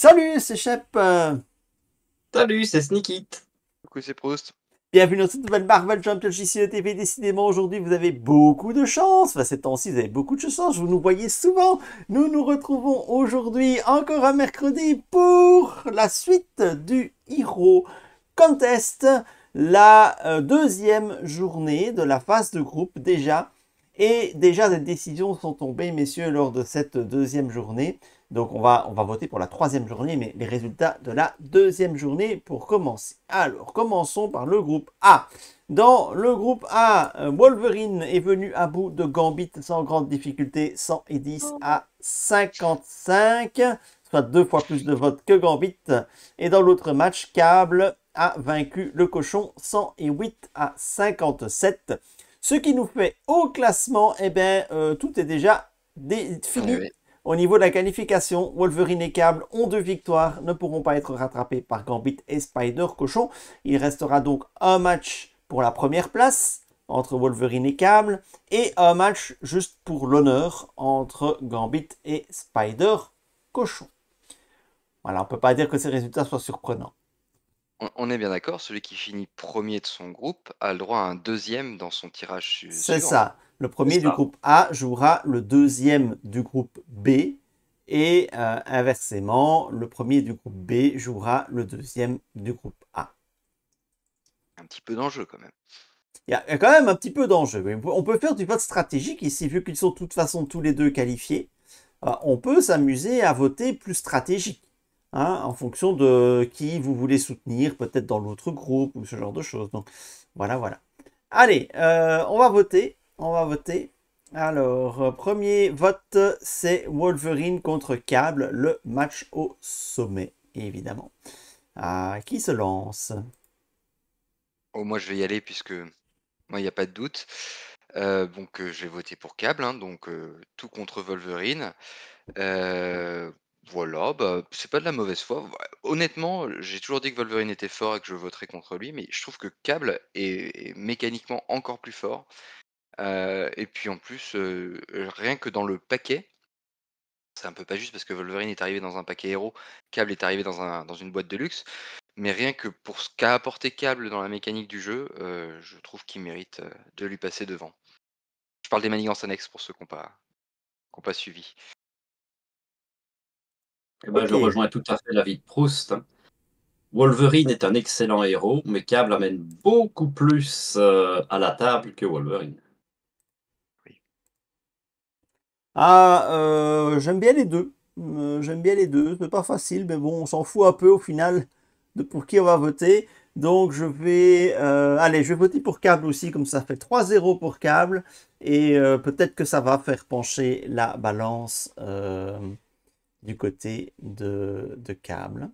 Salut, c'est Shep. Salut, c'est Sneakit. Coucou, c'est Proust. Bienvenue dans cette nouvelle Marvel Champions JCE TV. Décidément, aujourd'hui, vous avez beaucoup de chance. Enfin, ces temps-ci, vous avez beaucoup de chance. Vous nous voyez souvent. Nous nous retrouvons aujourd'hui, encore un mercredi, pour la suite du Hero Contest. La deuxième journée de la phase de groupe déjà. Et déjà, des décisions sont tombées, messieurs, lors de cette deuxième journée. Donc, on va voter pour la troisième journée, mais les résultats de la deuxième journée pour commencer. Alors, commençons par le groupe A. Dans le groupe A, Wolverine est venu à bout de Gambit sans grande difficulté, 110 à 55, soit 2 fois plus de votes que Gambit. Et dans l'autre match, Cable a vaincu le cochon, 108 à 57. Ce qui nous fait au classement, eh bien, tout est déjà fini. Oui. Au niveau de la qualification, Wolverine et Cable ont 2 victoires, ne pourront pas être rattrapés par Gambit et Spider Cochon. Il restera donc un match pour la première place entre Wolverine et Cable et un match juste pour l'honneur entre Gambit et Spider Cochon. Voilà, on ne peut pas dire que ces résultats soient surprenants. On est bien d'accord, celui qui finit premier de son groupe a le droit à un deuxième dans son tirage C'est suivant. ça. Le premier du groupe A jouera le deuxième du groupe B. Et inversement, le premier du groupe B jouera le deuxième du groupe A. Un petit peu d'enjeu quand même. Il y a quand même un petit peu d'enjeu. On peut faire du vote stratégique ici, vu qu'ils sont de toute façon tous les deux qualifiés. On peut s'amuser à voter plus stratégique, hein, en fonction de qui vous voulez soutenir, peut-être dans l'autre groupe ou ce genre de choses. Donc voilà. Allez, on va voter. Alors, premier vote, c'est Wolverine contre Cable, le match au sommet, évidemment. Qui se lance? Oh, moi je vais y aller puisque moi il n'y a pas de doute. Donc je vais voter pour Cable, hein, donc tout contre Wolverine. Voilà, bah, c'est pas de la mauvaise foi. Honnêtement, j'ai toujours dit que Wolverine était fort et que je voterais contre lui, mais je trouve que Cable est mécaniquement encore plus fort. Et puis en plus, rien que dans le paquet, c'est un peu pas juste parce que Wolverine est arrivé dans un paquet héros, Cable est arrivé dans une boîte de luxe, mais rien que pour ce qu'a apporté Cable dans la mécanique du jeu, je trouve qu'il mérite, de lui passer devant. Je parle des manigances annexes pour ceux qui ont pas suivi. Eh ben, je Ok. rejoins tout à fait l'avis de Proust. Wolverine est un excellent héros, mais Cable amène beaucoup plus à la table que Wolverine. Oui. J'aime bien les deux. C'est pas facile, mais bon, on s'en fout un peu au final de pour qui on va voter. Donc je vais, allez, je vais voter pour Cable aussi, comme ça fait 3-0 pour Cable. Et peut-être que ça va faire pencher la balance du côté de Cable.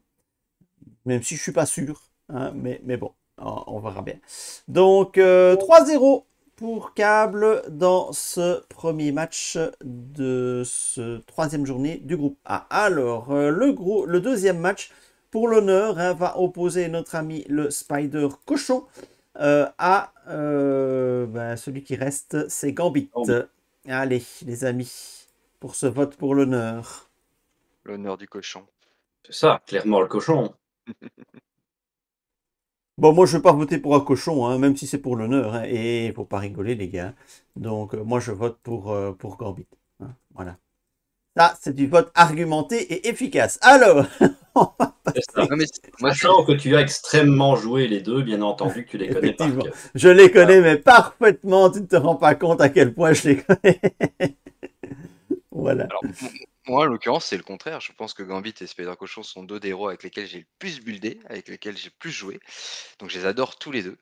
Même si je suis pas sûr, hein, mais bon, on verra bien. Donc 3-0 pour Cable dans ce premier match de ce troisième journée du groupe A. Alors, le deuxième match, pour l'honneur, hein, va opposer notre ami le Spider Cochon à celui qui reste, c'est Gambit. Oh, Allez, les amis, pour ce vote pour l'honneur. L'honneur du cochon. c'est ça, clairement le cochon. Bon, moi, je ne vais pas voter pour un cochon, hein, même si c'est pour l'honneur, hein, et il faut pas rigoler, les gars. Donc, moi, je vote pour Gambit, hein, voilà. Ça, c'est du vote argumenté et efficace. Alors, on va C'est ça. Non mais moi je suis Sachant que tu as extrêmement joué les deux, bien entendu que tu les connais par effectivement, cœur. je les connais, mais parfaitement. Tu ne te rends pas compte à quel point je les connais. Voilà. alors moi en l'occurrence c'est le contraire. Je pense que Gambit et Spider Cochon sont 2 des héros avec lesquels j'ai le plus buildé, avec lesquels j'ai le plus joué. Donc je les adore tous les 2.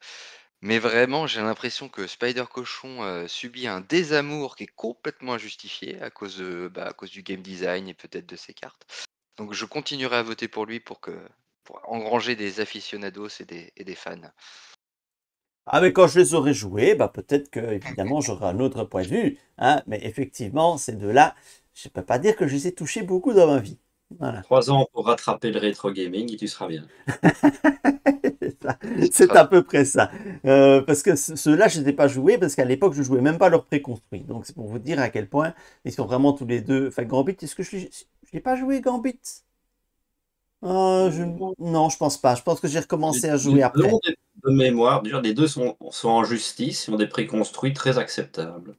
Mais vraiment, j'ai l'impression que Spider Cochon, subit un désamour qui est complètement injustifié à cause du game design et peut-être de ses cartes. Donc je continuerai à voter pour lui pour engranger des aficionados et des fans. Ah, mais quand je les aurai joués, bah, peut-être que, évidemment, j'aurai un autre point de vue, hein, mais effectivement, ces deux-là, je ne peux pas dire que je les ai touchés beaucoup dans ma vie. Voilà. 3 ans pour rattraper le rétro gaming et tu seras bien. C'est à peu près ça. Parce que ceux-là, je ne les ai pas joués parce qu'à l'époque, je ne jouais même pas leurs préconstruits. Donc, c'est pour vous dire à quel point ils sont vraiment tous les deux. Enfin, Gambit, est-ce que je n'ai pas joué Gambit? Non, je pense pas. Je pense que j'ai recommencé à jouer Les deux après. ont de mémoire, déjà les deux sont en justice, ils ont des prix construits très acceptables.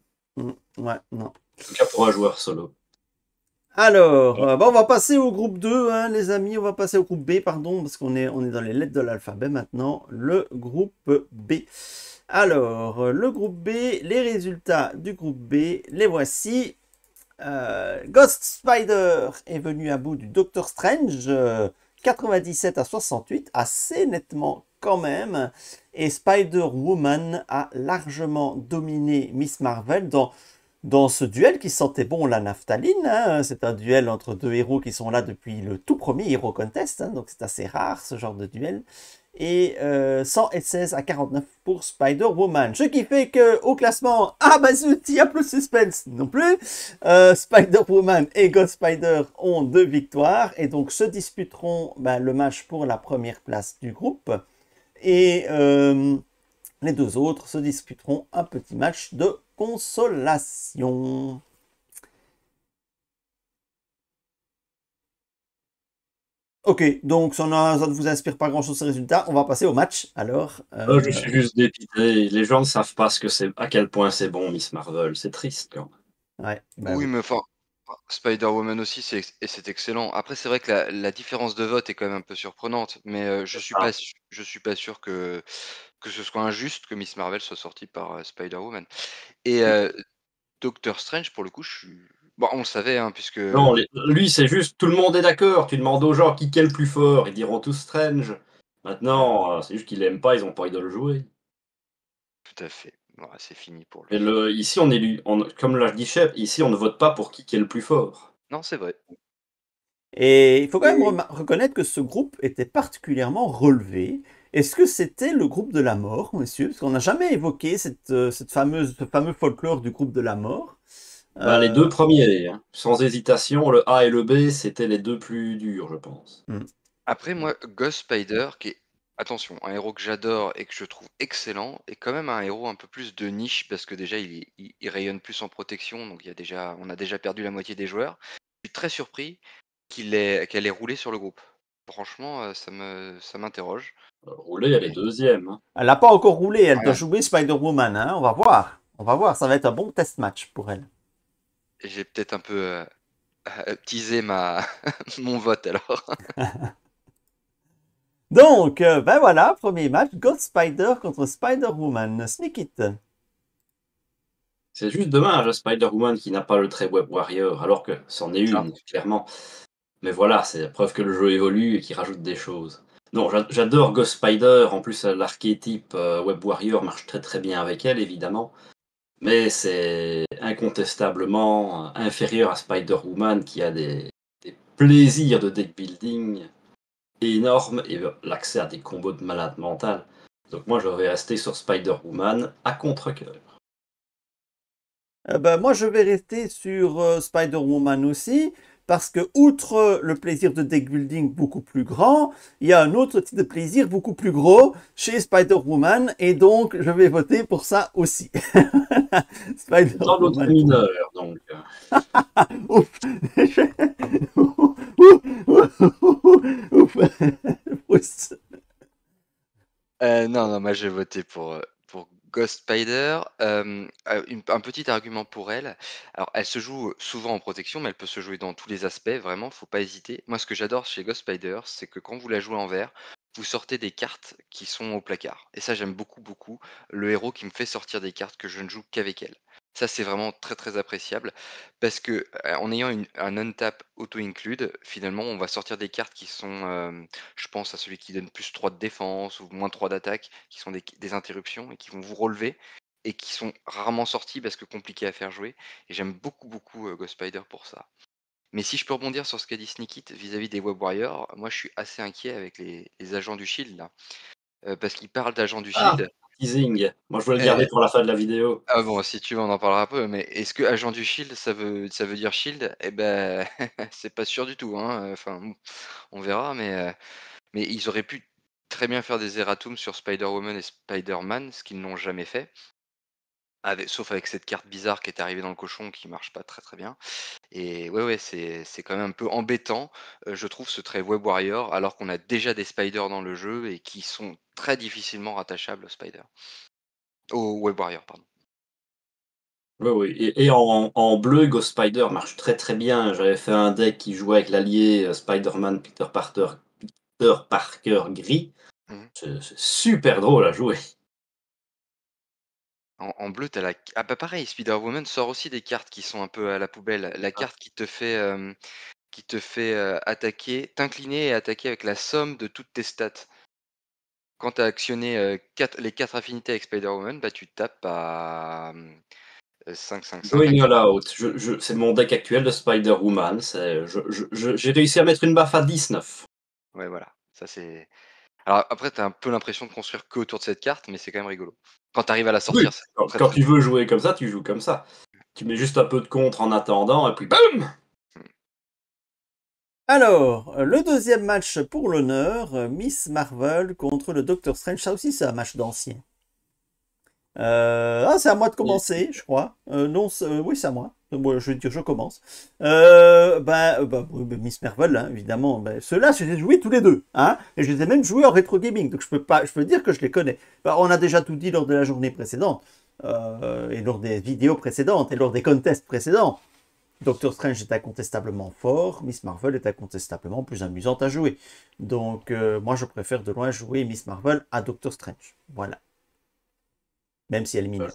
Ouais, non. En tout cas pour un joueur solo. Alors, Ouais. on va passer au groupe 2, hein, les amis. On va passer au groupe B, pardon, parce on est dans les lettres de l'alphabet maintenant. Le groupe B. Alors, le groupe B, les résultats du groupe B, les voici. Ghost Spider est venu à bout du Doctor Strange, 97 à 68, assez nettement quand même. Et Spider-Woman a largement dominé Miss Marvel dans ce duel qui sentait bon la naphtaline. Hein. C'est un duel entre deux héros qui sont là depuis le tout premier Hero Contest, hein, donc c'est assez rare ce genre de duel. Et 116 à 49 pour Spider-Woman. Ce qui fait que au classement, ah bah zut, il n'y a plus de suspense non plus. Spider-Woman et Ghost Spider ont 2 victoires et donc se disputeront le match pour la première place du groupe. Et les 2 autres se disputeront un petit match de consolation. Ok, donc ça ne vous inspire pas grand-chose ces résultats. On va passer au match. Alors, Je suis juste dépité. Les gens ne savent pas à quel point c'est bon Miss Marvel. C'est triste quand même. ouais, bah Oui, oui. mais enfin, Spider-Woman aussi, c'est excellent. Après, c'est vrai que la différence de vote est quand même un peu surprenante, mais Ah, je suis pas sûr que ce soit injuste que Miss Marvel soit sortie par Spider-Woman. Et Doctor Strange, pour le coup, je suis. Bon, on le savait, hein, puisque. non, lui c'est juste tout le monde est d'accord. Tu demandes aux gens qui est le plus fort, ils diront tous Strange. Ouais, Maintenant, c'est juste qu'ils l'aiment pas, ils ont pas envie de le jouer. tout à fait. Voilà, c'est fini pour Mais lui. ici on élu, comme l'a dit Shep, ici on ne vote pas pour qui est le plus fort. Non, c'est vrai. Et il faut quand même Et reconnaître que ce groupe était particulièrement relevé. Est-ce que c'était le groupe de la mort, monsieur? Parce qu'on n'a jamais évoqué ce fameux folklore du groupe de la mort. Bah, les Euh, deux premiers, hein. Sans hésitation, le A et le B, c'était les deux plus durs, je pense. hmm. après, moi, Ghost Spider, qui est, attention, un héros que j'adore et que je trouve excellent, est quand même un héros un peu plus de niche, parce que déjà, il rayonne plus en protection, donc on a déjà perdu la moitié des joueurs. Je suis très surpris qu'elle ait roulé sur le groupe. Franchement, ça m'interroge. Roulet, elle est deuxième, hein. Elle n'a pas encore roulé, elle doit Voilà. jouer Spider-Woman, hein. On va voir. On va voir, ça va être un bon test match pour elle. J'ai peut-être un peu teasé mon vote alors. Donc, ben voilà, premier match, Ghost Spider contre Spider-Woman. Sneak it. C'est juste dommage, Spider-Woman qui n'a pas le trait Web Warrior, alors que c'en est Ça. une, clairement. Mais voilà, c'est la preuve que le jeu évolue et qu'il rajoute des choses. Non, j'adore Ghost Spider, en plus l'archétype Web Warrior marche très très bien avec elle, évidemment. Mais c'est incontestablement inférieur à Spider-Woman qui a des plaisirs de deck building énormes et l'accès à des combos de malade mental. Donc moi je vais rester sur Spider-Woman à contre-cœur. Ben, moi, je vais rester sur Spider-Woman aussi, parce que, outre le plaisir de deck building beaucoup plus grand, il y a un autre type de plaisir beaucoup plus gros chez Spider-Woman, et donc je vais voter pour ça aussi. Dans l'autre Spider-Woman pour moi. mineur, donc. Ouf. Ouf. Ouf. Non, non, moi je vais voter pour Ghost Spider. Un petit argument pour elle. Alors, elle se joue souvent en protection, mais elle peut se jouer dans tous les aspects, vraiment, faut pas hésiter. Moi, ce que j'adore chez Ghost Spider, c'est que quand vous la jouez en vert, vous sortez des cartes qui sont au placard. Et ça, j'aime beaucoup, beaucoup. Le héros qui me fait sortir des cartes que je ne joue qu'avec elle. Ça, c'est vraiment très, très appréciable. Parce que en ayant un untap auto-include, finalement, on va sortir des cartes qui sont je pense à celui qui donne plus 3 de défense ou moins 3 d'attaque, qui sont des interruptions et qui vont vous relever et qui sont rarement sortis parce que compliqués à faire jouer. Et j'aime beaucoup, beaucoup Ghost Spider pour ça. Mais si je peux rebondir sur ce qu'a dit Sneakit vis-à-vis des Web Warriors, moi je suis assez inquiet avec les agents du Shield là. Parce qu'ils parlent d'agents du Ah, Shield. teasing. Moi je veux le garder Euh, pour la fin de la vidéo. ah bon, si tu veux, on en parlera un peu, mais est-ce que agent du Shield, ça veut dire Shield? Eh ben, c'est pas sûr du tout, hein. Enfin, on verra, mais ils auraient pu très bien faire des erratums sur Spider-Woman et Spider-Man, ce qu'ils n'ont jamais fait. Sauf avec cette carte bizarre qui est arrivée dans le cochon qui marche pas très très bien. Et ouais, c'est quand même un peu embêtant, je trouve, ce trait Web Warrior, alors qu'on a déjà des spiders dans le jeu et qui sont très difficilement rattachables aux spiders. Au Web Warrior, pardon. Oui, oui. Et en bleu, Ghost Spider marche très très bien. J'avais fait un deck qui jouait avec l'allié Spider-Man Peter Parker gris. Mmh. C'est super drôle à jouer. En bleu, tu as bah, pareil, Spider-Woman sort aussi des cartes qui sont un peu à la poubelle. La Ah. carte qui te fait attaquer, t'incliner et attaquer avec la somme de toutes tes stats. Quand tu as actionné, les 4 affinités avec Spider-Woman, bah, tu tapes à, 5-5-5 Going avec All Out. C'est mon deck actuel de Spider-Woman. J'ai réussi à mettre une baffe à 19. ouais, voilà, ça c'est alors après, tu as un peu l'impression de construire qu'autour de cette carte, mais c'est quand même rigolo. Quand tu arrives à la Oui, sortir, c'est très, quand très tu veux jouer comme ça, tu joues comme ça. Tu mets juste un peu de contre en attendant, et puis BAM! Alors, le deuxième match pour l'honneur, Miss Marvel contre le Docteur Strange. Ça aussi, c'est un match d'ancien. C'est à moi de Et- commencer, je crois. Non, oui, c'est à moi. Moi, je vais dire, je commence. Oui, Miss Marvel, hein, évidemment. Ben, ceux-là, je les ai joués tous les deux. Hein, et je les ai même joués en rétro gaming. Donc, je peux dire que je les connais. Ben, on a déjà tout dit lors de la journée précédente. Et lors des vidéos précédentes. Et lors des contests précédents. Doctor Strange est incontestablement fort. Miss Marvel est incontestablement plus amusante à jouer. Donc, moi, je préfère de loin jouer Miss Marvel à Doctor Strange. Voilà. Même si elle est mineure.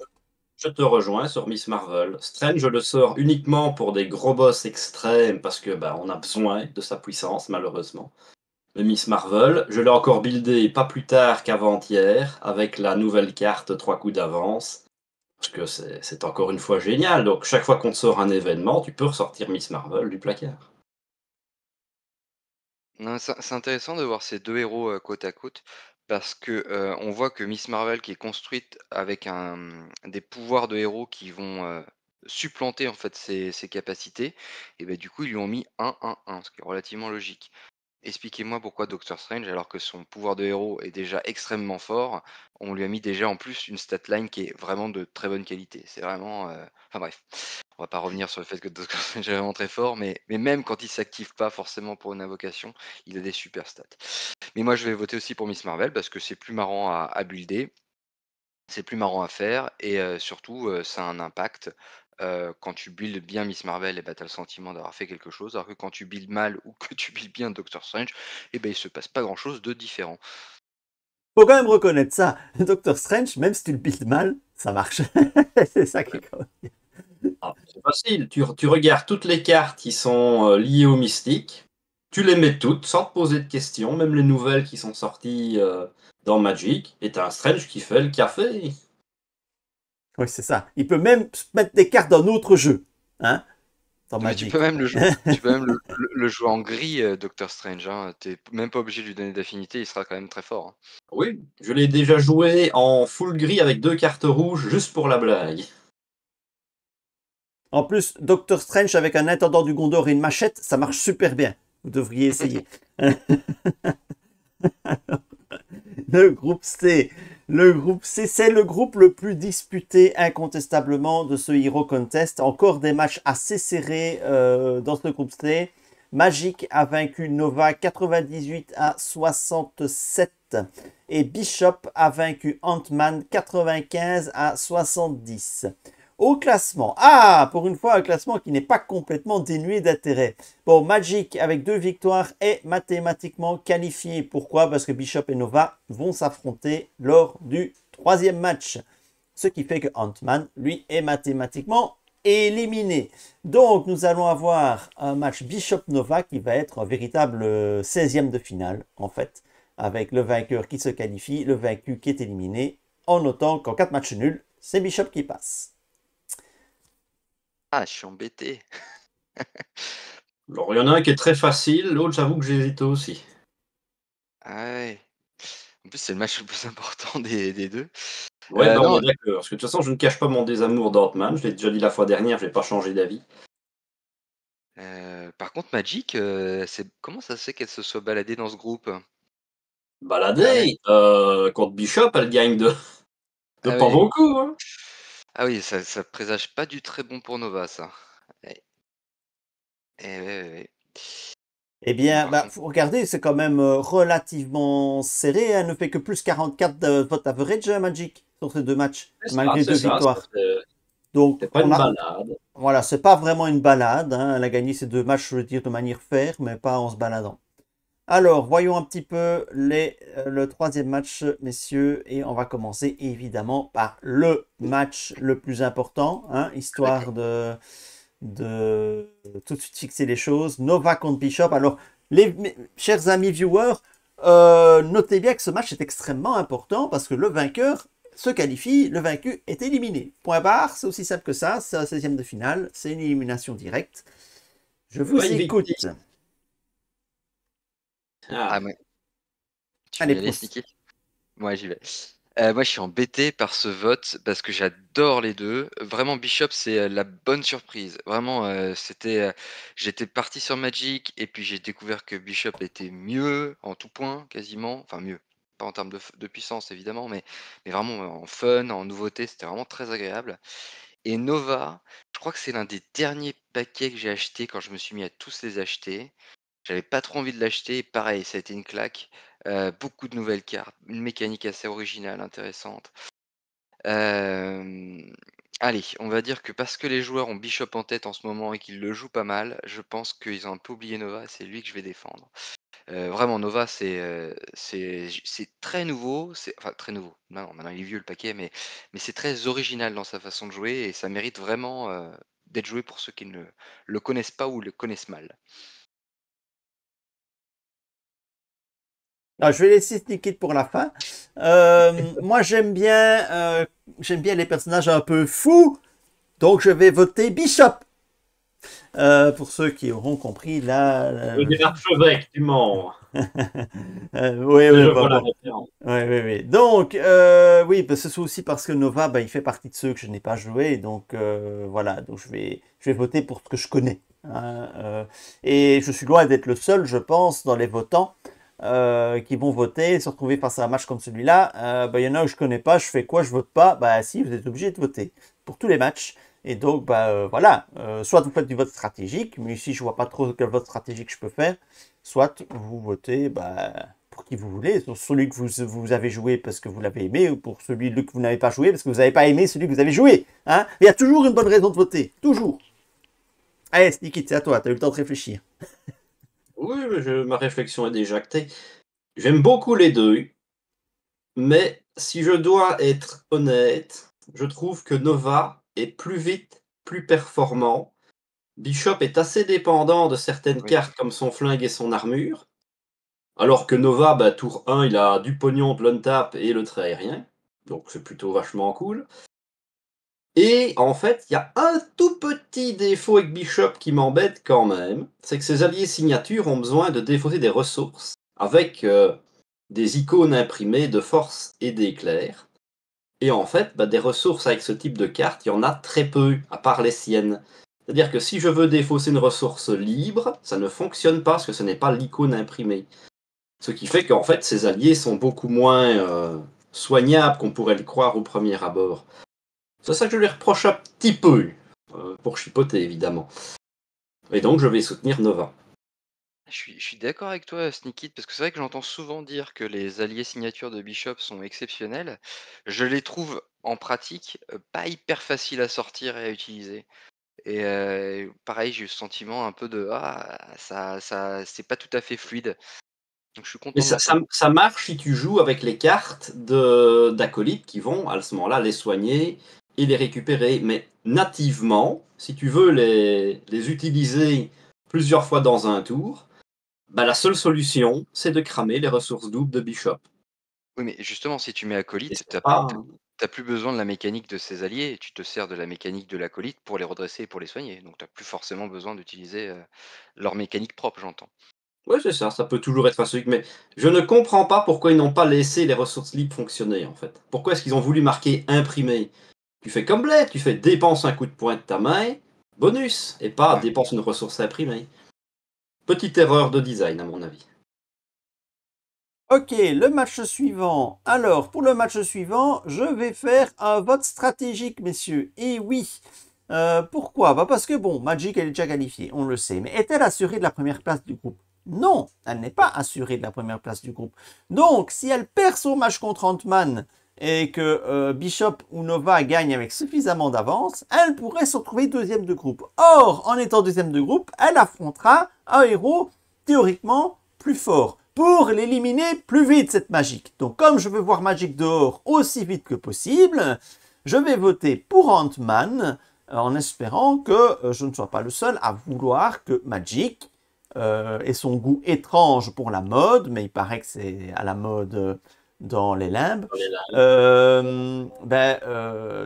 Je te rejoins sur Miss Marvel. Strange, je le sors uniquement pour des gros boss extrêmes, parce que bah, on a besoin de sa puissance, malheureusement. Mais Miss Marvel, je l'ai encore buildé pas plus tard qu'avant-hier, avec la nouvelle carte 3 coups d'avance. Parce que c'est encore une fois génial. Donc, chaque fois qu'on te sort un événement, tu peux ressortir Miss Marvel du placard. Non, c'est intéressant de voir ces 2 héros, côte à côte parce que, on voit que Miss Marvel qui est construite avec des pouvoirs de héros qui vont, supplanter en fait ses capacités et bah, du coup, ils lui ont mis 1-1-1, ce qui est relativement logique. Expliquez-moi pourquoi Doctor Strange, alors que son pouvoir de héros est déjà extrêmement fort, on lui a mis déjà en plus une statline qui est vraiment de très bonne qualité. C'est vraiment, enfin bref, on va pas revenir sur le fait que Doctor Strange est vraiment très fort, mais même quand il s'active pas forcément pour une invocation, il a des super stats. Mais moi je vais voter aussi pour Miss Marvel parce que c'est plus marrant à builder, c'est plus marrant à faire et surtout, ça a un impact. Quand tu builds bien Miss Marvel et bah, tu as le sentiment d'avoir fait quelque chose, alors que quand tu builds mal ou que tu builds bien Doctor Strange et ben il se passe pas grand chose de différent. Faut quand même reconnaître ça. Doctor Strange, même si tu le builds mal, ça marche. C'est ça qui est quand même. Ah, c'est facile. Tu regardes toutes les cartes qui sont liées au mystique. Tu les mets toutes sans te poser de questions, même les nouvelles qui sont sorties dans Magic. Et t'as un Strange qui fait le café. Oui, c'est ça. Il peut même mettre des cartes d'un autre jeu. Hein, dans Mais Magic. tu peux même le jouer en gris, Doctor Strange, hein. Tu même pas obligé de lui donner d'affinité, il sera quand même très fort, hein. Oui, je l'ai déjà joué en full gris avec 2 cartes rouges juste pour la blague. En plus, Doctor Strange avec un intendant du Gondor et une machette, ça marche super bien. Vous devriez essayer. Le groupe C. Le groupe C, c'est le groupe le plus disputé incontestablement de ce Hero Contest. Encore des matchs assez serrés dans ce groupe C. Magic a vaincu Nova 98-67 et Bishop a vaincu Ant-Man 95-70. Au classement, pour une fois un classement qui n'est pas complètement dénué d'intérêt. Bon, Magic avec 2 victoires est mathématiquement qualifié. Pourquoi? Parce que Bishop et Nova vont s'affronter lors du 3e match. Ce qui fait que Ant-Man, lui, est mathématiquement éliminé. Donc, nous allons avoir un match Bishop-Nova qui va être un véritable 16e de finale, en fait, avec le vainqueur qui se qualifie, le vaincu qui est éliminé, en notant qu'en 4 matchs nuls, c'est Bishop qui passe. Ah, je suis embêté. Alors, il y en a un qui est très facile, l'autre, j'avoue que j'hésite aussi. Ah ouais. En plus, c'est le match le plus important des 2. Ouais, bah on Non, est d'accord. Parce que de toute façon, je ne cache pas mon désamour d'Ant-Man. Je l'ai déjà dit la fois dernière, je n'ai pas changé d'avis. par contre Magic, c'est comment ça se fait qu'elle se soit baladée dans ce groupe? Ah ouais. Balader contre Bishop, elle gagne de Ah pas oui. beaucoup, hein. Ah oui, ça présage pas du très bon pour Nova, ça. Eh, ouais. Eh bien, Par contre, faut regarder, c'est quand même relativement serré. Elle ne fait que plus 44 de vote average, Magic, sur ces deux matchs, malgré C'est deux ça, victoires. Donc, c'est pas une balade. voilà, c'est pas vraiment une balade, hein. Elle a gagné ces deux matchs, je veux dire, de manière fair, mais pas en se baladant. Alors, voyons un petit peu le troisième match, messieurs, et on va commencer évidemment par le match le plus important, hein, histoire de tout de suite fixer les choses. Nova contre Bishop. Alors, mes chers amis viewers, notez bien que ce match est extrêmement important parce que le vainqueur se qualifie, le vaincu est éliminé. Point barre, c'est aussi simple que ça, c'est un 16e de finale, c'est une élimination directe. Je vous écoute. ah, ouais. Tu veux Allez, y aller, Proust. Sneaky? Moi, j'y vais. Moi, je suis embêté par ce vote parce que j'adore les deux. Vraiment, Bishop, c'est la bonne surprise. Vraiment, j'étais parti sur Magic et puis j'ai découvert que Bishop était mieux en tout point, quasiment. Enfin, mieux. Pas en termes de puissance, évidemment, mais vraiment en fun, en nouveauté, c'était vraiment très agréable. Et Nova, je crois que c'est l'un des derniers paquets que j'ai acheté quand je me suis mis à tous les acheter. J'avais pas trop envie de l'acheter, pareil, ça a été une claque. Beaucoup de nouvelles cartes, une mécanique assez originale, intéressante. Hem, Allez, on va dire que parce que les joueurs ont Bishop en tête en ce moment et qu'ils le jouent pas mal, je pense qu'ils ont un peu oublié Nova, c'est lui que je vais défendre. Vraiment Nova, c'est très nouveau, enfin très nouveau, non, maintenant il est vieux le paquet, mais c'est très original dans sa façon de jouer et ça mérite vraiment, d'être joué pour ceux qui ne le connaissent pas ou le connaissent mal. Alors, je vais laisser Sneakit pour la fin. Moi, j'aime bien les personnages un peu fous, donc je vais voter Bishop. Pour ceux qui auront compris, là. Je veux dire archevêque, tu mens. Oui, oui, Je bon, vois la bon. référence. Oui, oui, oui. Donc, oui, parce que c'est aussi parce que Nova, bah, il fait partie de ceux que je n'ai pas joué. Donc, voilà. Donc, je vais voter pour ce que je connais, hein. Et je suis loin d'être le seul, je pense, dans les votants qui vont voter, se retrouver face à un match comme celui-là. Bah, il y en a où je connais pas, je fais quoi, je vote pas. Bah, si, vous êtes obligé de voter pour tous les matchs. Et donc, bah, voilà. Soit vous faites du vote stratégique, mais ici, je vois pas trop quel vote stratégique je peux faire. Soit vous votez, bah, pour qui vous voulez, sur celui que vous avez joué parce que vous l'avez aimé, ou pour celui que vous n'avez pas joué parce que vous n'avez pas aimé celui que vous avez joué. Hein. Il y a toujours une bonne raison de voter. Toujours. Allez, Sneaky, c'est à toi, tu as eu le temps de réfléchir. Oui, mais ma réflexion est déjà actée. J'aime beaucoup les deux, mais si je dois être honnête, je trouve que Nova est plus vite, plus performant. Bishop est assez dépendant de certaines Oui. cartes comme son flingue et son armure, alors que Nova, bah, tour 1, il a du pognon de l'untap et le trait aérien, donc c'est plutôt vachement cool. Et en fait, il y a un tout petit défaut avec Bishop qui m'embête quand même, c'est que ses alliés signatures ont besoin de défausser des ressources avec des icônes imprimées de force et d'éclair. Et en fait, bah, des ressources avec ce type de carte, il y en a très peu, à part les siennes. C'est-à-dire que si je veux défausser une ressource libre, ça ne fonctionne pas parce que ce n'est pas l'icône imprimée. Ce qui fait qu'en fait, ces alliés sont beaucoup moins soignables qu'on pourrait le croire au premier abord. C'est ça que je lui reproche un petit peu, pour chipoter évidemment. Et donc je vais soutenir Nova. Je suis d'accord avec toi, Sneaky, parce que c'est vrai que j'entends souvent dire que les alliés signatures de Bishop sont exceptionnels. Je les trouve en pratique pas hyper faciles à sortir et à utiliser. Et pareil, j'ai eu ce sentiment un peu de ça, c'est pas tout à fait fluide. Donc je suis Mais content de l'entendre. ça marche si tu joues avec les cartes d'acolytes qui vont à ce moment-là les soigner et les récupérer. Mais nativement, si tu veux les utiliser plusieurs fois dans un tour, bah, la seule solution, c'est de cramer les ressources doubles de Bishop. Oui, mais justement, si tu mets Et acolyte, c'est pas. t'as plus besoin de la mécanique de ses alliés, et tu te sers de la mécanique de l'acolyte pour les redresser et pour les soigner. Donc t'as plus forcément besoin d'utiliser leur mécanique propre, j'entends. Ouais, c'est ça, ça peut toujours être facile. Mais je ne comprends pas pourquoi ils n'ont pas laissé les ressources libres fonctionner, en fait. Pourquoi est-ce qu'ils ont voulu marquer imprimer? Tu fais comme Blade, tu fais dépense un coup de poing de ta main, bonus, et pas Ouais. dépense une ressource imprimée. Petite erreur de design, à mon avis. Ok, le match suivant. Alors, pour le match suivant, je vais faire un vote stratégique, messieurs. Et oui. Pourquoi? Bah parce que, bon, Magic, elle est déjà qualifiée, on le sait. Mais est-elle assurée de la première place du groupe? Non, elle n'est pas assurée de la première place du groupe. Donc, si elle perd son match contre Ant-Man et que Bishop ou Nova gagne avec suffisamment d'avance, elle pourrait se retrouver deuxième de groupe. Or, en étant deuxième de groupe, elle affrontera un héros théoriquement plus fort pour l'éliminer plus vite, cette Magic. Donc, comme je veux voir Magic dehors aussi vite que possible, je vais voter pour Ant-Man en espérant que je ne sois pas le seul à vouloir que Magic ait son goût étrange pour la mode, mais il paraît que c'est à la mode dans les limbes,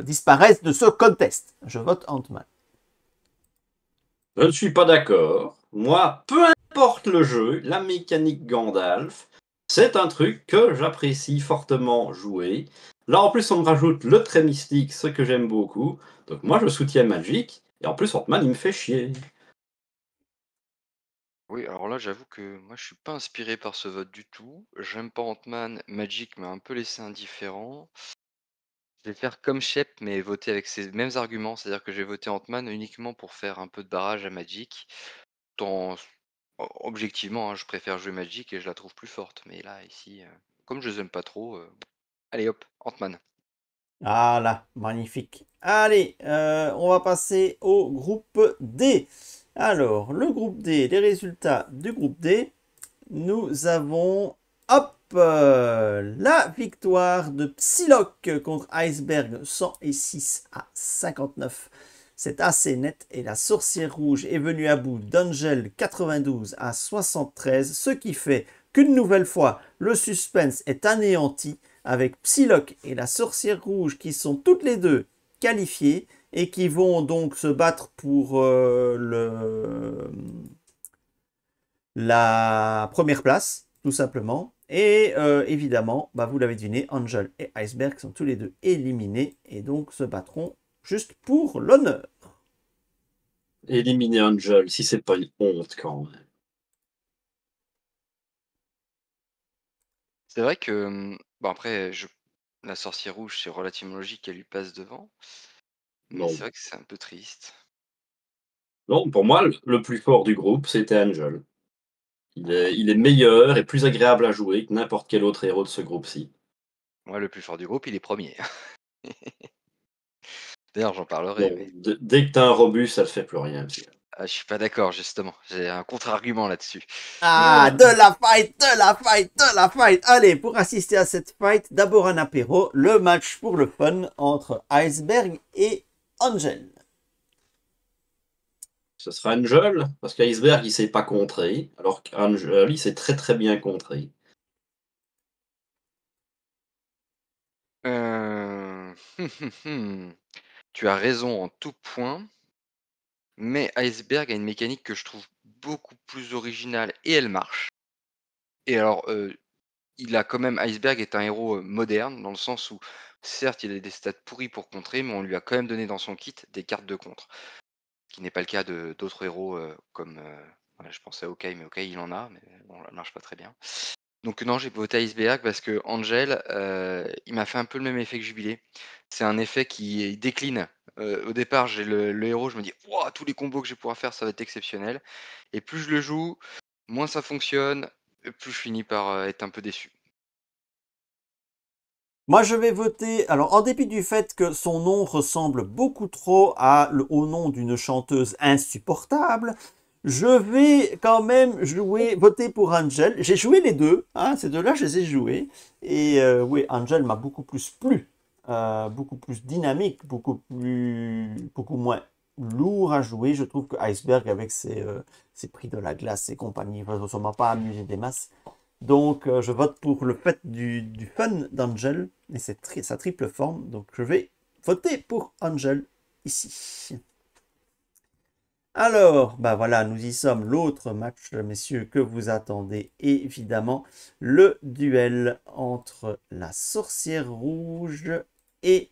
disparaisse de ce contest. Je vote Ant-Man. Je ne suis pas d'accord. Moi, peu importe le jeu, la mécanique Gandalf, c'est un truc que j'apprécie fortement jouer. Là, en plus, on me rajoute le trait mystique, ce que j'aime beaucoup. Donc moi, je soutiens Magic. Et en plus, Ant-Man, il me fait chier. Oui, alors là, j'avoue que moi, je suis pas inspiré par ce vote du tout. J'aime pas Ant-Man, Magic m'a un peu laissé indifférent. Je vais faire comme Shep, mais voter avec ces mêmes arguments, c'est-à-dire que j'ai voté Ant-Man uniquement pour faire un peu de barrage à Magic. Tant objectivement, hein, je préfère jouer Magic et je la trouve plus forte. Mais là, ici, comme je les aime pas trop, allez hop, Ant-Man. Voilà, magnifique. Allez, on va passer au groupe D. Alors, le groupe D, les résultats du groupe D, nous avons, hop, la victoire de Psylocke contre Iceberg 106 à 59. C'est assez net et la sorcière rouge est venue à bout d'Angel 92 à 73, ce qui fait qu'une nouvelle fois, le suspense est anéanti avec Psylocke et la sorcière rouge qui sont toutes les deux qualifiées et qui vont donc se battre pour la première place, tout simplement. Et évidemment, bah, vous l'avez deviné, Angel et Iceberg sont tous les deux éliminés et donc se battront juste pour l'honneur. Éliminer Angel, si c'est pas une honte quand même. C'est vrai que, bon après, la sorcière rouge, c'est relativement logique qu'elle lui passe devant, mais Non. c'est vrai que c'est un peu triste. Non, pour moi, le plus fort du groupe, c'était Angel. Il est meilleur et plus agréable à jouer que n'importe quel autre héros de ce groupe-ci. Moi, le plus fort du groupe, il est premier. D'ailleurs, j'en parlerai, Non, mais dès que t'as un robust, ça ne fait plus rien. ah, je suis pas d'accord, justement. J'ai un contre-argument là-dessus. Ah, de la fight, de la fight, de la fight. Allez, pour assister à cette fight, d'abord un apéro, le match pour le fun entre Iceberg et Angel. Ce sera Angel, parce qu'Iceberg, il sait pas contrer, alors qu'Angel, il sait très très bien contrer. Euh, Tu as raison en tout point, mais Iceberg a une mécanique que je trouve beaucoup plus originale et elle marche. Et alors, il a quand même Iceberg est un héros moderne, dans le sens où, certes, il a des stats pourris pour contrer, mais on lui a quand même donné dans son kit des cartes de contre. Ce qui n'est pas le cas de d'autres héros comme. Ouais, je pensais à Hawkeye, mais Hawkeye il en a, mais bon, ça marche pas très bien. Donc non, j'ai voté Iceberg parce que Angel, il m'a fait un peu le même effet que Jubilé. C'est un effet qui décline. Au départ, j'ai le héros, je me dis, ouah, tous les combos que je vais pouvoir faire, ça va être exceptionnel. Et plus je le joue, moins ça fonctionne, plus je finis par être un peu déçu. Moi, je vais voter. Alors, en dépit du fait que son nom ressemble beaucoup trop au nom d'une chanteuse insupportable, je vais quand même voter pour Angel. J'ai joué les deux, hein, ces deux-là, je les ai joués. Et oui, Angel m'a beaucoup plus plu, beaucoup plus dynamique, beaucoup moins lourd à jouer. Je trouve que Iceberg, avec ses prix de la glace et compagnie, ça m'a pas amusé des masses. Donc, je vote pour le fait du fun d'Angel et sa triple forme. Donc, je vais voter pour Angel ici. Alors, bah voilà, nous y sommes. L'autre match, messieurs, que vous attendez, évidemment, le duel entre la sorcière rouge et,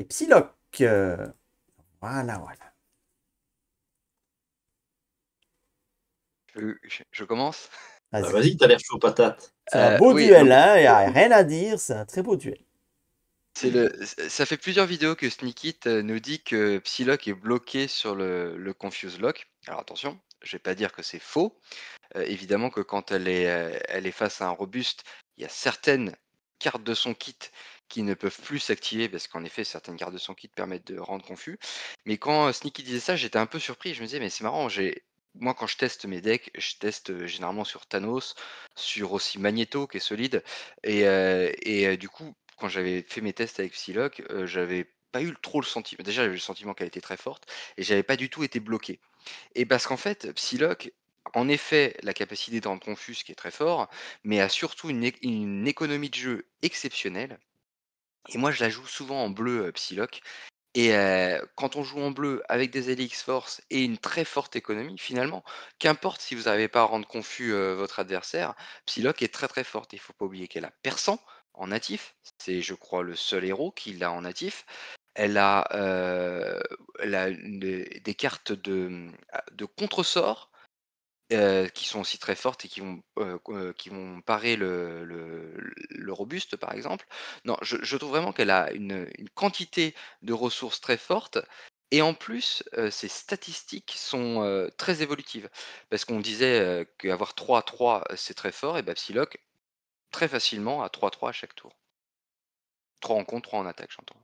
Psylocke. Voilà, voilà. Je commence? Bah, Vas-y. vas-y, t'as l'air chaud patate. C'est un beau Oui, duel, donc hein, il n'y a rien à dire, c'est un très beau duel. ça fait plusieurs vidéos que Sneakit nous dit que Psylocke est bloqué sur le Confuse Lock. Alors attention, je vais pas dire que c'est faux. Évidemment que quand elle est face à un robuste, il y a certaines cartes de son kit qui ne peuvent plus s'activer parce qu'en effet, certaines cartes de son kit permettent de rendre confus. Mais quand Sneaky disait ça, j'étais un peu surpris. Je me disais, mais c'est marrant, moi quand je teste mes decks, je teste généralement sur Thanos, sur aussi Magneto qui est solide. Du coup, quand j'avais fait mes tests avec Psylocke, j'avais pas eu trop le sentiment. Déjà, j'avais le sentiment qu'elle était très forte et j'avais pas du tout été bloqué. Et parce qu'en fait, Psylocke, en effet, la capacité de rendre confus, qui est très fort, mais a surtout une économie de jeu exceptionnelle. Et moi, je la joue souvent en bleu, Psylocke. Et quand on joue en bleu avec des Helix Force et une très forte économie, finalement, qu'importe si vous n'arrivez pas à rendre confus votre adversaire, Psylocke est très très forte. Il ne faut pas oublier qu'elle a Perçant en natif. C'est, je crois, le seul héros qui l'a en natif. Elle a, des cartes de contre-sort qui sont aussi très fortes et qui vont parer le robuste, par exemple. Non, je trouve vraiment qu'elle a une quantité de ressources très forte. Et en plus, ses statistiques sont très évolutives. Parce qu'on disait qu'avoir 3-3, c'est très fort, et bien Psylocke, très facilement, à 3-3 à chaque tour. 3 en contre, 3 en attaque, j'entends.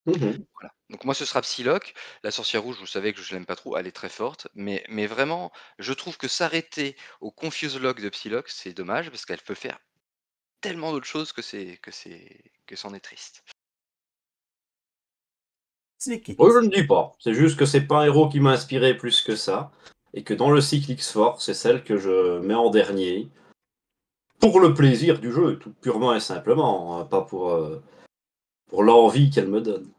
Mhm. Voilà. Donc moi, ce sera Psylocke. La sorcière rouge, vous savez que je l'aime pas trop, elle est très forte. Mais vraiment, je trouve que s'arrêter au Confuse Lock de Psylocke, c'est dommage parce qu'elle peut faire tellement d'autres choses que c'en est triste. Sneakit. Oui, je ne dis pas. C'est juste que c'est pas un héros qui m'a inspiré plus que ça. Et que dans le cycle X-Force, c'est celle que je mets en dernier. Pour le plaisir du jeu, tout purement et simplement. Hein, pas pour l'envie qu'elle me donne.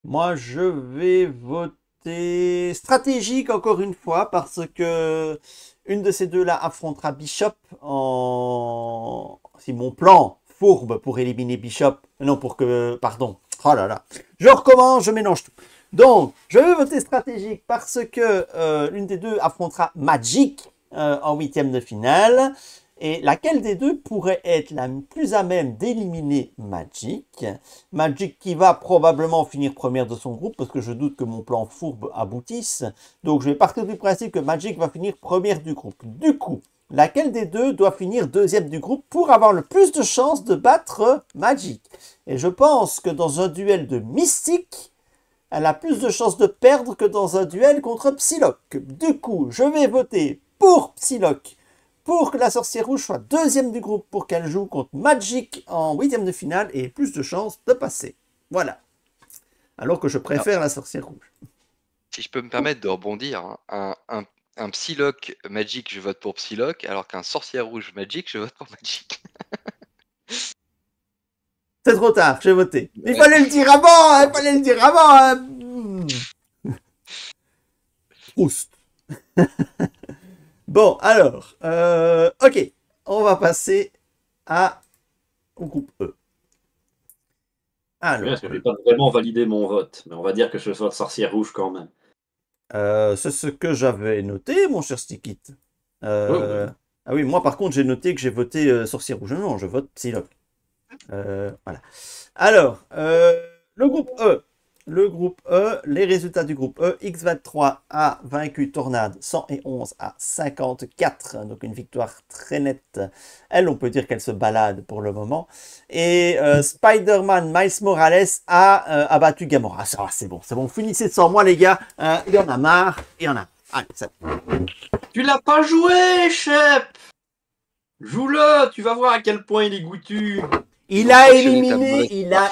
Moi, je vais voter stratégique encore une fois parce que une de ces deux-là affrontera Bishop en... Si mon plan fourbe pour éliminer Bishop... Non, pour que... Pardon. Oh là là. Je recommence, je mélange tout. Donc, je vais voter stratégique parce que l'une des deux affrontera Magic en huitième de finale. Et laquelle des deux pourrait être la plus à même d'éliminer Magic? Magic qui va probablement finir première de son groupe parce que je doute que mon plan fourbe aboutisse. Donc je vais partir du principe que Magic va finir première du groupe. Du coup, laquelle des deux doit finir deuxième du groupe pour avoir le plus de chances de battre Magic? Et je pense que dans un duel de mystique, elle a plus de chances de perdre que dans un duel contre Psylocke. Du coup, je vais voter pour Psylocke pour que la sorcière rouge soit deuxième du groupe pour qu'elle joue contre Magic en huitième de finale et ait plus de chances de passer. Voilà. Alors que je préfère la sorcière rouge. Si je peux me permettre de rebondir, hein, un Psylocke Magic, je vote pour Psylocke, alors qu'un sorcière rouge Magic, je vote pour Magic. C'est trop tard, j'ai voté. Il fallait le dire avant, il fallait le dire avant. Proust. Bon, alors, ok, on va passer au groupe E. Oui, parce Alors, que je n'ai pas vraiment validé mon vote. Mais on va dire que je vote sorcière rouge quand même. c'est ce que j'avais noté, mon cher Stickit. Oui. Ah oui, moi par contre, j'ai noté que j'ai voté sorcière rouge. Non, je vote Psylocke. Voilà. Alors, le groupe E. Le groupe E, les résultats du groupe E. X23 a vaincu Tornade 111 à 54. Donc une victoire très nette. Elle, on peut dire qu'elle se balade pour le moment. Et Spider-Man Miles Morales a abattu Gamora. Ça va, c'est bon. Finissez sans moi, les gars. Il y en a marre. Il y en a. Allez, ça. Tu l'as pas joué, Shep! Joue-le, tu vas voir à quel point il est goûtu. Il a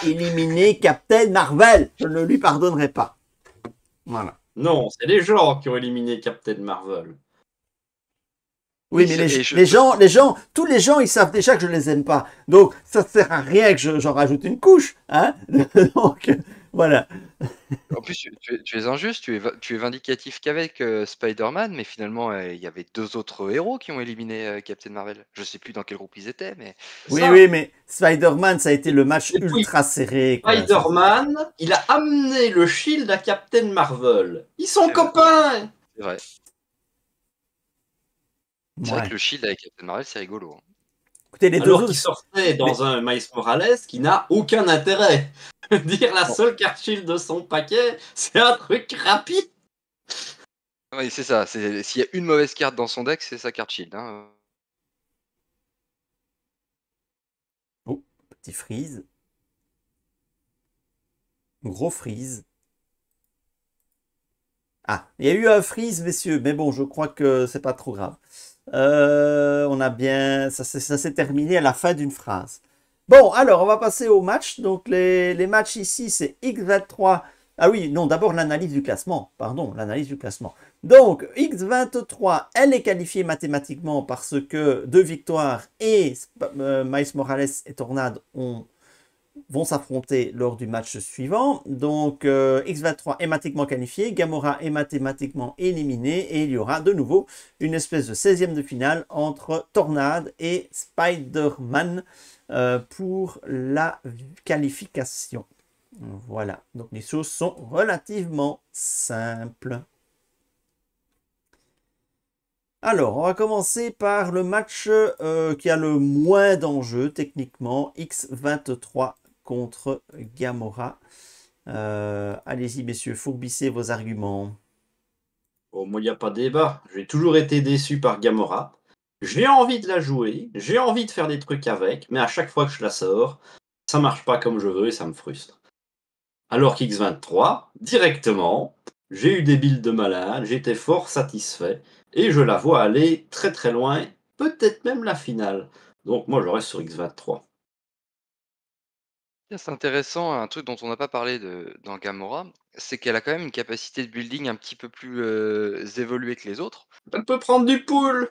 éliminé Captain Marvel. Je ne lui pardonnerai pas. Voilà. Non, c'est les gens qui ont éliminé Captain Marvel. Oui, mais tous les gens, ils savent déjà que je les aime pas. Donc, ça ne sert à rien que j'en rajoute une couche. Hein. Donc, voilà. En plus, tu es injuste, tu es vindicatif qu'avec Spider-Man, mais finalement, il y avait deux autres héros qui ont éliminé Captain Marvel. Je sais plus dans quel groupe ils étaient, mais... Oui, mais Spider-Man, ça a été le match ultra serré. Spider-Man, il a amené le shield à Captain Marvel. Ils sont copains. C'est vrai. C'est vrai que Ouais. le shield avec Captain Marvel, c'est rigolo, hein. Écoutez, les deux Alors autres. qu'il sortait Mais dans un Miles Morales qui n'a aucun intérêt. Dire la Bon. seule carte shield de son paquet, c'est un truc rapide. Oui, c'est ça. S'il y a une mauvaise carte dans son deck, c'est sa carte shield, hein. Oh, petit freeze. Gros freeze. Ah, il y a eu un freeze, messieurs, mais bon, je crois que c'est pas trop grave. On a bien. Ça s'est terminé à la fin d'une phrase. Bon, alors, on va passer au match. Donc, les matchs ici, c'est X23. Ah oui, non, d'abord l'analyse du classement. Pardon, l'analyse du classement. Donc, X23, elle est qualifiée mathématiquement parce que 2 victoires et Miles Morales et Tornade vont s'affronter lors du match suivant. Donc, X23 est mathématiquement qualifié, Gamora est mathématiquement éliminé et il y aura de nouveau une espèce de 16e de finale entre Tornade et Spider-Man pour la qualification. Voilà, donc les choses sont relativement simples. Alors, on va commencer par le match qui a le moins d'enjeux techniquement, X23 contre Gamora. Allez-y, messieurs, fourbissez vos arguments. Bon, moi, il n'y a pas de débat. J'ai toujours été déçu par Gamora. J'ai envie de la jouer, j'ai envie de faire des trucs avec, mais à chaque fois que je la sors, ça marche pas comme je veux et ça me frustre. Alors qu'X23, directement, j'ai eu des builds de malade, j'étais fort satisfait, et je la vois aller très très loin, peut-être même la finale. Donc moi je reste sur X23. Tiens, c'est intéressant, un truc dont on n'a pas parlé dans Gamora, c'est qu'elle a quand même une capacité de building un petit peu plus évoluée que les autres. Elle peut prendre du pool.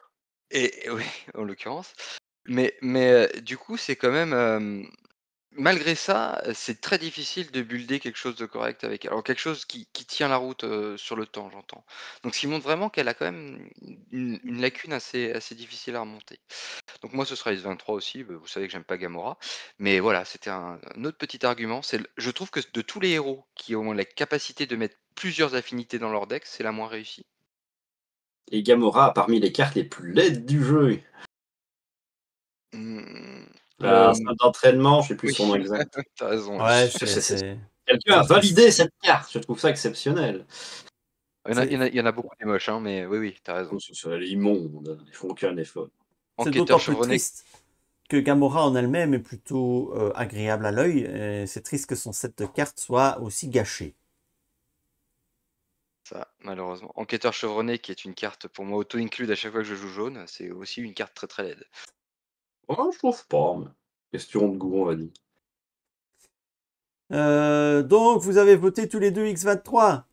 Et oui, en l'occurrence. Mais du coup, c'est quand même, malgré ça, c'est très difficile de builder quelque chose de correct avec elle. Alors quelque chose qui tient la route, sur le temps, j'entends. Donc ce qui montre vraiment qu'elle a quand même une lacune assez difficile à remonter. Donc moi, ce sera S23 aussi, vous savez que j'aime pas Gamora. Mais voilà, c'était un autre petit argument. Je trouve que de tous les héros qui ont la capacité de mettre plusieurs affinités dans leur deck, c'est la moins réussie. Et Gamora a parmi les cartes les plus laides du jeu. Mmh, La le salle d'entraînement, je sais plus oui, son nom exact. tu raison, oui. Ouais, Quelqu'un c'est a triste. validé cette carte, je trouve ça exceptionnel. Il y en a beaucoup des moches, hein, mais oui, oui, tu raison. Elle est immonde, ils font aucun effort. C'est Enquêteur d'autant plus chevronné, triste que Gamora en elle-même est plutôt agréable à l'œil. Et c'est triste que son set de cartes soit aussi gâché. ça, malheureusement. Enquêteur chevronné, qui est une carte pour moi auto-include à chaque fois que je joue jaune, c'est aussi une carte très très laide. Oh, je trouve pas, mais question de goût, on va dire. Donc, vous avez voté tous les deux X23.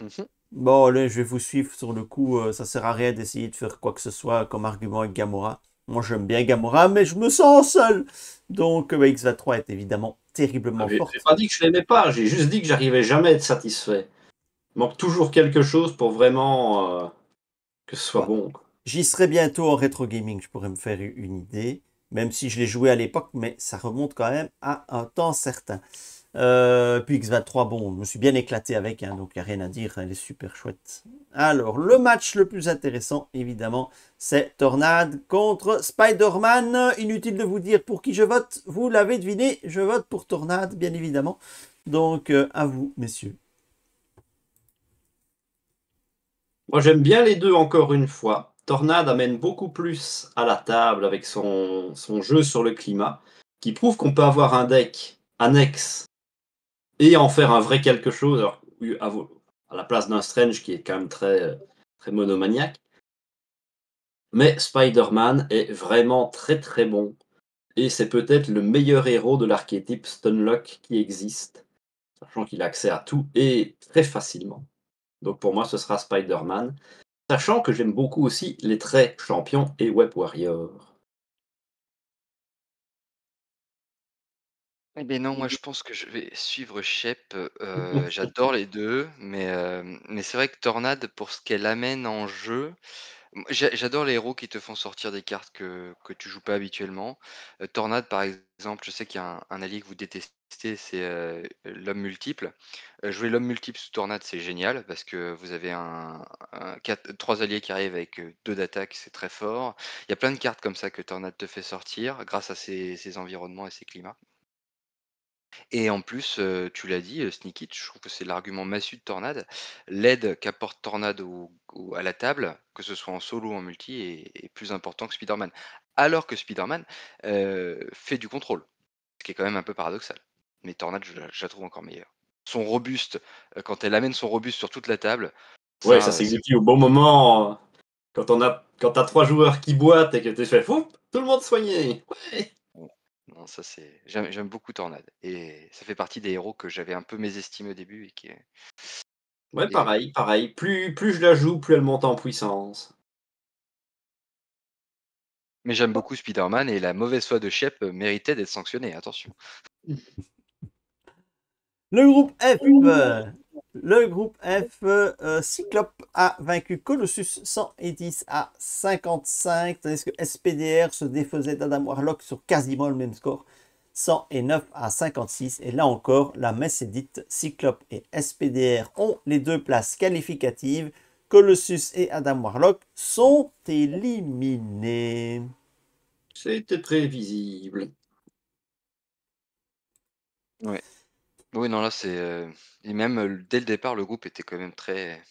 Mhm. Bon, allez, je vais vous suivre sur le coup. Ça sert à rien d'essayer de faire quoi que ce soit comme argument avec Gamora. Moi, j'aime bien Gamora, mais je me sens seul. Donc, X23 est évidemment Ah, terriblement j'ai forte. pas dit que je l'aimais pas, j'ai juste dit que j'arrivais jamais à être satisfait. Il manque toujours quelque chose pour vraiment que ce soit Bah, bon, quoi. j'y serai bientôt en rétro gaming, je pourrais me faire une idée. Même si je l'ai joué à l'époque, mais ça remonte quand même à un temps certain. Puis X23, bon, je me suis bien éclaté avec, hein, donc il n'y a rien à dire, elle est super chouette. Alors, le match le plus intéressant, évidemment, c'est Tornade contre Spider-Man. Inutile de vous dire pour qui je vote, vous l'avez deviné, je vote pour Tornade, bien évidemment. Donc, à vous, messieurs. Moi j'aime bien les deux encore une fois. Tornade amène beaucoup plus à la table avec son jeu sur le climat, qui prouve qu'on peut avoir un deck annexe et en faire un vrai quelque chose, alors, oui, à la place d'un Strange qui est quand même très monomaniaque. Mais Spider-Man est vraiment très très bon. Et c'est peut-être le meilleur héros de l'archétype Stunlock qui existe, sachant qu'il a accès à tout et très facilement. Donc pour moi, ce sera Spider-Man, sachant que j'aime beaucoup aussi les traits champion et web warrior. Eh bien non, moi je pense que je vais suivre Shep. J'adore les deux, mais c'est vrai que Tornade, pour ce qu'elle amène en jeu, J'adore les héros qui te font sortir des cartes que tu joues pas habituellement. Tornade, par exemple, je sais qu'il y a un allié que vous détestez, c'est l'homme multiple. Jouer l'homme multiple sous Tornade, c'est génial parce que vous avez trois alliés qui arrivent avec 2 d'attaque, c'est très fort. Il y a plein de cartes comme ça que Tornade te fait sortir grâce à ses environnements et ses climats. Et en plus, tu l'as dit, Sneak It, je trouve que c'est l'argument massue de Tornade. L'aide qu'apporte Tornade à la table, que ce soit en solo ou en multi, est plus important que Spider-Man. Alors que Spider-Man fait du contrôle, ce qui est quand même un peu paradoxal. Mais Tornade, je la trouve encore meilleure. Son robuste, quand elle amène son robuste sur toute la table, Ouais, ça ça, s'exécute au bon moment. Quand t'as 3 joueurs qui boitent et que t'es fait, fou, tout le monde soigné. Ouais. non, ça c'est. J'aime beaucoup Tornade. Et ça fait partie des héros que j'avais un peu mésestimé au début Ouais, et pareil, pareil. Plus je la joue, plus elle monte en puissance. Mais j'aime beaucoup Spider-Man et la mauvaise foi de Shep méritait d'être sanctionnée, attention. Le groupe F, Cyclope a vaincu Colossus 110 à 55, tandis que SPDR se défaisait d'Adam Warlock sur quasiment le même score, 109 à 56. Et là encore, la messe est dite, Cyclope et SPDR ont les 2 places qualificatives. Colossus et Adam Warlock sont éliminés. C'était prévisible. Ouais. Oui, non, là c'est. Et même dès le départ, le groupe était quand même très.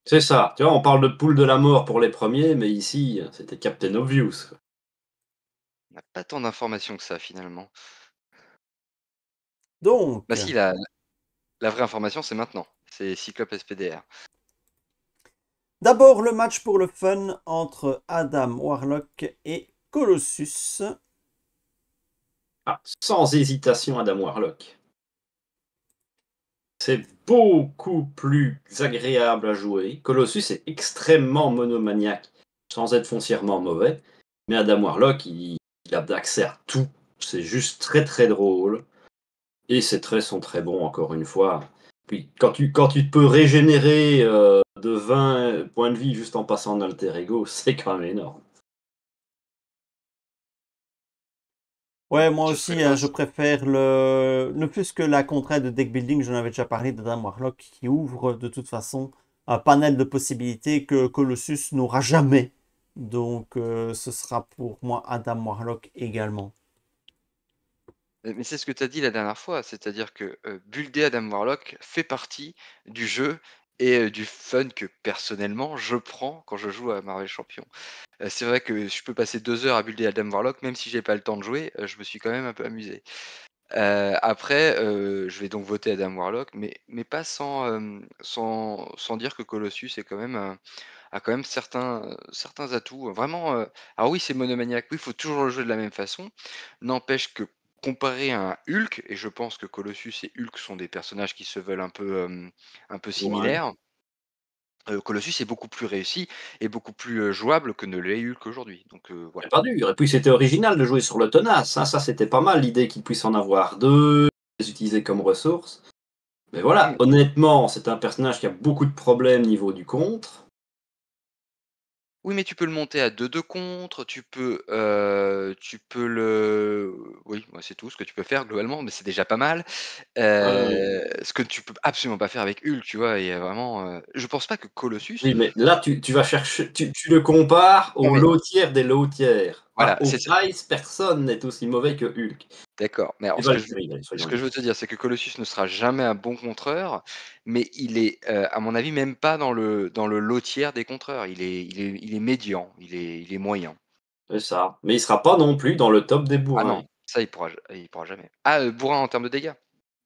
C'est ça. Tu vois, on parle de poule de la mort pour les premiers, mais ici, c'était Captain Obvious. On n'a pas tant d'informations que ça finalement. Donc, Bah si, la vraie information c'est maintenant. C'est Cyclope SPDR. d'abord le match pour le fun entre Adam Warlock et Colossus. Ah, sans hésitation, Adam Warlock. C'est beaucoup plus agréable à jouer. Colossus est extrêmement monomaniaque, sans être foncièrement mauvais. Mais Adam Warlock, il a accès à tout. C'est juste très très drôle. Et ses traits sont très bons, encore une fois. Puis quand tu peux régénérer de 20 points de vie juste en passant en alter ego, c'est quand même énorme. Ouais, moi Ce serait aussi, quoi je préfère ne plus que la contrainte de deck building, j'en avais déjà parlé d'Adam Warlock, qui ouvre de toute façon un panel de possibilités que Colossus n'aura jamais. Donc, ce sera pour moi Adam Warlock également. Mais c'est ce que tu as dit la dernière fois, c'est-à-dire que builder Adam Warlock fait partie du jeu et du fun que personnellement je prends quand je joue à Marvel Champion. C'est vrai que je peux passer 2 heures à builder Adam Warlock, même si j'ai pas le temps de jouer, je me suis quand même un peu amusé. Après, je vais donc voter Adam Warlock, mais pas sans dire que Colossus a quand même certains atouts, vraiment, alors oui, c'est monomaniaque, oui, il faut toujours le jouer de la même façon. N'empêche que comparé à un Hulk, et je pense que Colossus et Hulk sont des personnages qui se veulent un peu Ouais. similaires, Colossus est beaucoup plus réussi et beaucoup plus, jouable que ne l'est Hulk aujourd'hui, donc C'est voilà. pas dur. Et puis c'était original de jouer sur le tenace, hein. Ça, c'était pas mal l'idée qu'il puisse en avoir deux, les utiliser comme ressources. Mais voilà, Mmh. honnêtement, c'est un personnage qui a beaucoup de problèmes niveau du contre. Oui, mais tu peux le monter à 2 contre, tu peux le oui, bah, c'est tout ce que tu peux faire globalement, mais c'est déjà pas mal. Ce que tu peux absolument pas faire avec Hulk, tu vois? Il y a vraiment, je pense pas que Colossus Oui, mais là, tu vas chercher, tu le compares non au mais low tiers des low tiers. voilà, Au c'est ça, price, personne n'est aussi mauvais que Hulk. d'accord. Mais Et alors Valkyrie, allez, ce soyons que je veux honnêtes. te dire, c'est que Colossus ne sera jamais un bon contreur, mais il est, à mon avis, même pas dans le lot tiers des contreurs. Il est médian, il est moyen. C'est ça. Mais il sera pas non plus dans le top des Ah bourrins. non, ça il pourra jamais. Ah, bourrin en termes de dégâts?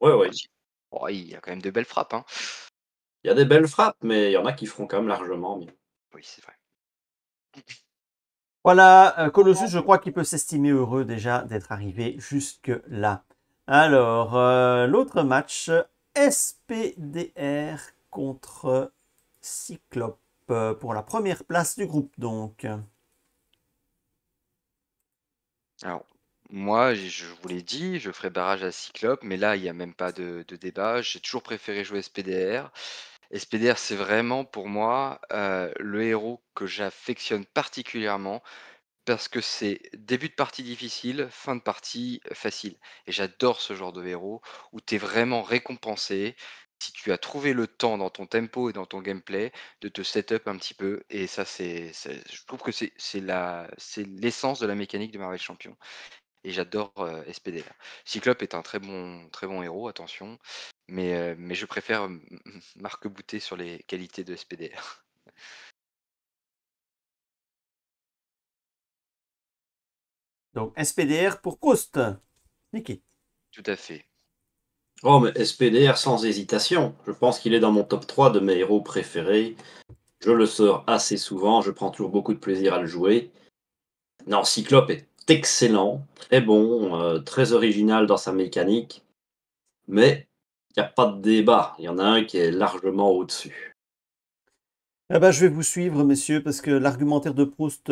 Ouais, Ah ouais. si. Oh, il y a quand même de belles frappes, hein. Il y a des belles frappes, mais il y en a qui feront quand même largement mieux. Oui, c'est vrai. Voilà, Colossus, je crois qu'il peut s'estimer heureux déjà d'être arrivé jusque-là. Alors, l'autre match, SPDR contre Cyclope pour la première place du groupe donc. Alors, moi, je vous l'ai dit, je ferai barrage à Cyclope, mais là, il y a même pas de débat. J'ai toujours préféré jouer SPDR. SPDR, c'est vraiment pour moi le héros que j'affectionne particulièrement parce que c'est début de partie difficile, fin de partie facile. Et j'adore ce genre de héros où tu es vraiment récompensé si tu as trouvé le temps dans ton tempo et dans ton gameplay de te setup un petit peu. Et ça, je trouve que c'est l'essence de la mécanique de Marvel Champion. Et j'adore SPDR. Cyclope est un très bon héros, attention, mais je préfère m'arc-bouter sur les qualités de SPDR. Donc SPDR pour Proust. Niki. Tout à fait. Oh, mais SPDR sans hésitation. Je pense qu'il est dans mon top 3 de mes héros préférés. Je le sors assez souvent, je prends toujours beaucoup de plaisir à le jouer. Non, Cyclope est excellent, très bon, très original dans sa mécanique, mais il n'y a pas de débat. Il y en a un qui est largement au-dessus. Eh ben, je vais vous suivre, messieurs, parce que l'argumentaire de Proust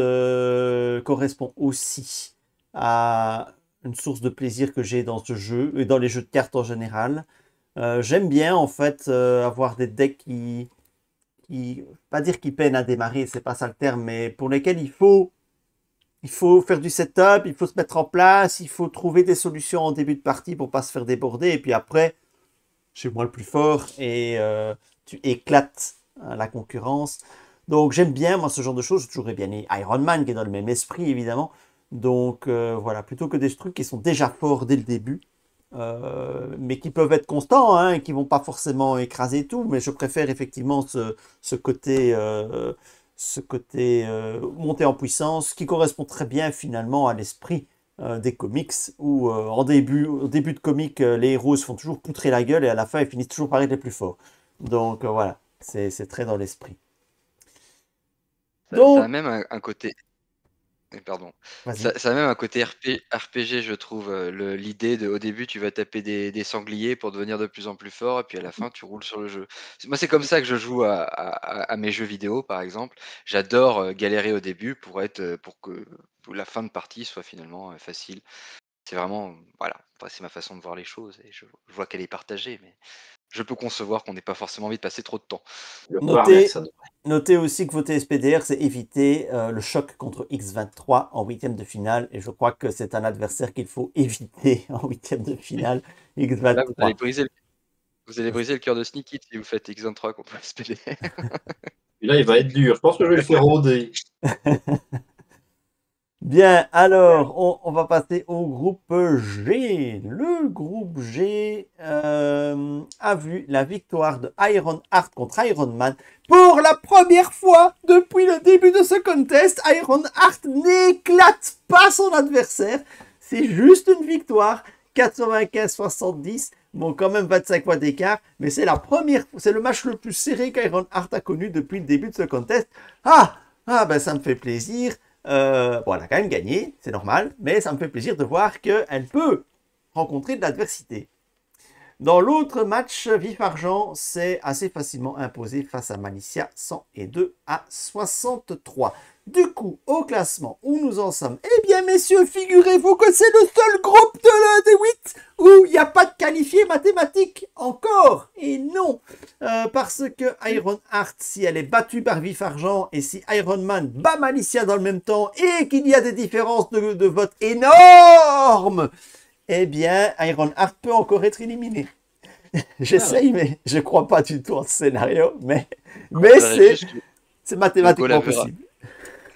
correspond aussi à une source de plaisir que j'ai dans ce jeu et dans les jeux de cartes en général. J'aime bien, en fait, avoir des decks pas dire qui peinent à démarrer, c'est pas ça le terme, mais pour lesquels il faut faire du setup, il faut se mettre en place, il faut trouver des solutions en début de partie pour pas se faire déborder, et puis après, chez moi le plus fort, et tu éclates la concurrence. Donc j'aime bien moi ce genre de choses, j'ai toujours bien Iron Man qui est dans le même esprit évidemment. Donc voilà, plutôt que des trucs qui sont déjà forts dès le début, mais qui peuvent être constants, hein, et qui vont pas forcément écraser tout, mais je préfère effectivement ce côté, monté en puissance qui correspond très bien finalement à l'esprit des comics où au début de comics, les héros se font toujours poutrer la gueule et à la fin ils finissent toujours par être les plus forts. Donc voilà, c'est très dans l'esprit. Ça a Donc, même un côté. Pardon. vas-y. Ça a même un côté RPG, je trouve. L'idée au début, tu vas taper des sangliers pour devenir de plus en plus fort, et puis à la fin, tu roules sur le jeu. Moi, c'est comme ça que je joue à mes jeux vidéo, par exemple. J'adore galérer au début pour que la fin de partie soit finalement facile. C'est vraiment, voilà, enfin, c'est ma façon de voir les choses, et je vois qu'elle est partagée, mais je peux concevoir qu'on n'ait pas forcément envie de passer trop de temps. Je crois bien que Notez, ça devrait. notez aussi que voter SPDR, c'est éviter le choc contre X23 en huitième de finale. Et je crois que c'est un adversaire qu'il faut éviter en huitième de finale, Là, X23. vous allez briser le cœur de Sneaky si vous faites X23 contre SPD. Et là, il va être dur. Je pense que je vais le faire rôder. Bien, alors, on va passer au groupe G. Le groupe G a vu la victoire de Ironheart contre Iron Man. Pour la première fois depuis le début de ce contest, Ironheart n'éclate pas son adversaire. C'est juste une victoire, 95-70. Bon, quand même 25 points d'écart, mais c'est le match le plus serré qu'Ironheart a connu depuis le début de ce contest. Ben ça me fait plaisir. Bon, elle a quand même gagné, c'est normal, mais ça me fait plaisir de voir qu'elle peut rencontrer de l'adversité. Dans l'autre match, Vif Argent s'est assez facilement imposé face à Malicia 102 à 63. Du coup, au classement où nous en sommes, eh bien messieurs, figurez-vous que c'est le seul groupe des 8 où il n'y a pas de qualifié mathématique encore. Et non, parce que Ironheart, si elle est battue par Vif Argent et si Iron Man bat Malicia dans le même temps et qu'il y a des différences de vote énormes, eh bien, Ironheart peut encore être éliminé. J'essaye, mais je crois pas du tout en ce scénario, mais c'est mathématiquement possible.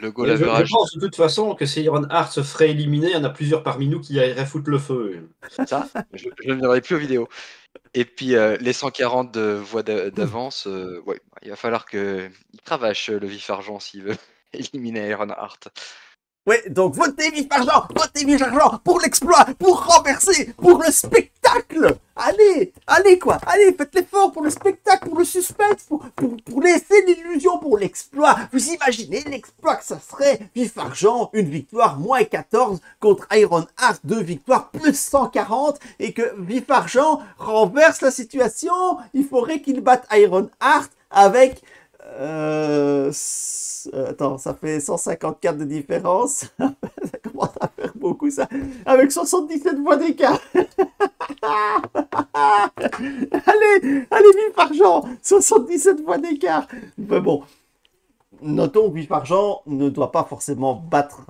Le goal Je average. pense de toute façon que si Ironheart se ferait éliminer, il y en a plusieurs parmi nous qui iraient foutre le feu. Ça, je ne viendrai plus aux vidéos. Et puis les 140 de voix d'avance, ouais, il va falloir qu'il cravache le Vif Argent s'il veut éliminer Ironheart. Ouais, donc votez Vif Argent pour l'exploit, pour renverser, pour le spectacle. Allez quoi, allez, faites l'effort pour le spectacle, pour le suspense, pour laisser l'illusion pour l'exploit. Vous imaginez l'exploit que ça serait Vif Argent, une victoire moins 14 contre Ironheart, 2 victoires plus 140 et que Vif Argent renverse la situation. Il faudrait qu'il batte Ironheart avec... attends, ça fait 154 de différence. Ça commence à faire beaucoup ça. Avec 77 voix d'écart. Allez, vif argent, 77 points d'écart. Mais bon, notons que vif argent ne doit pas forcément battre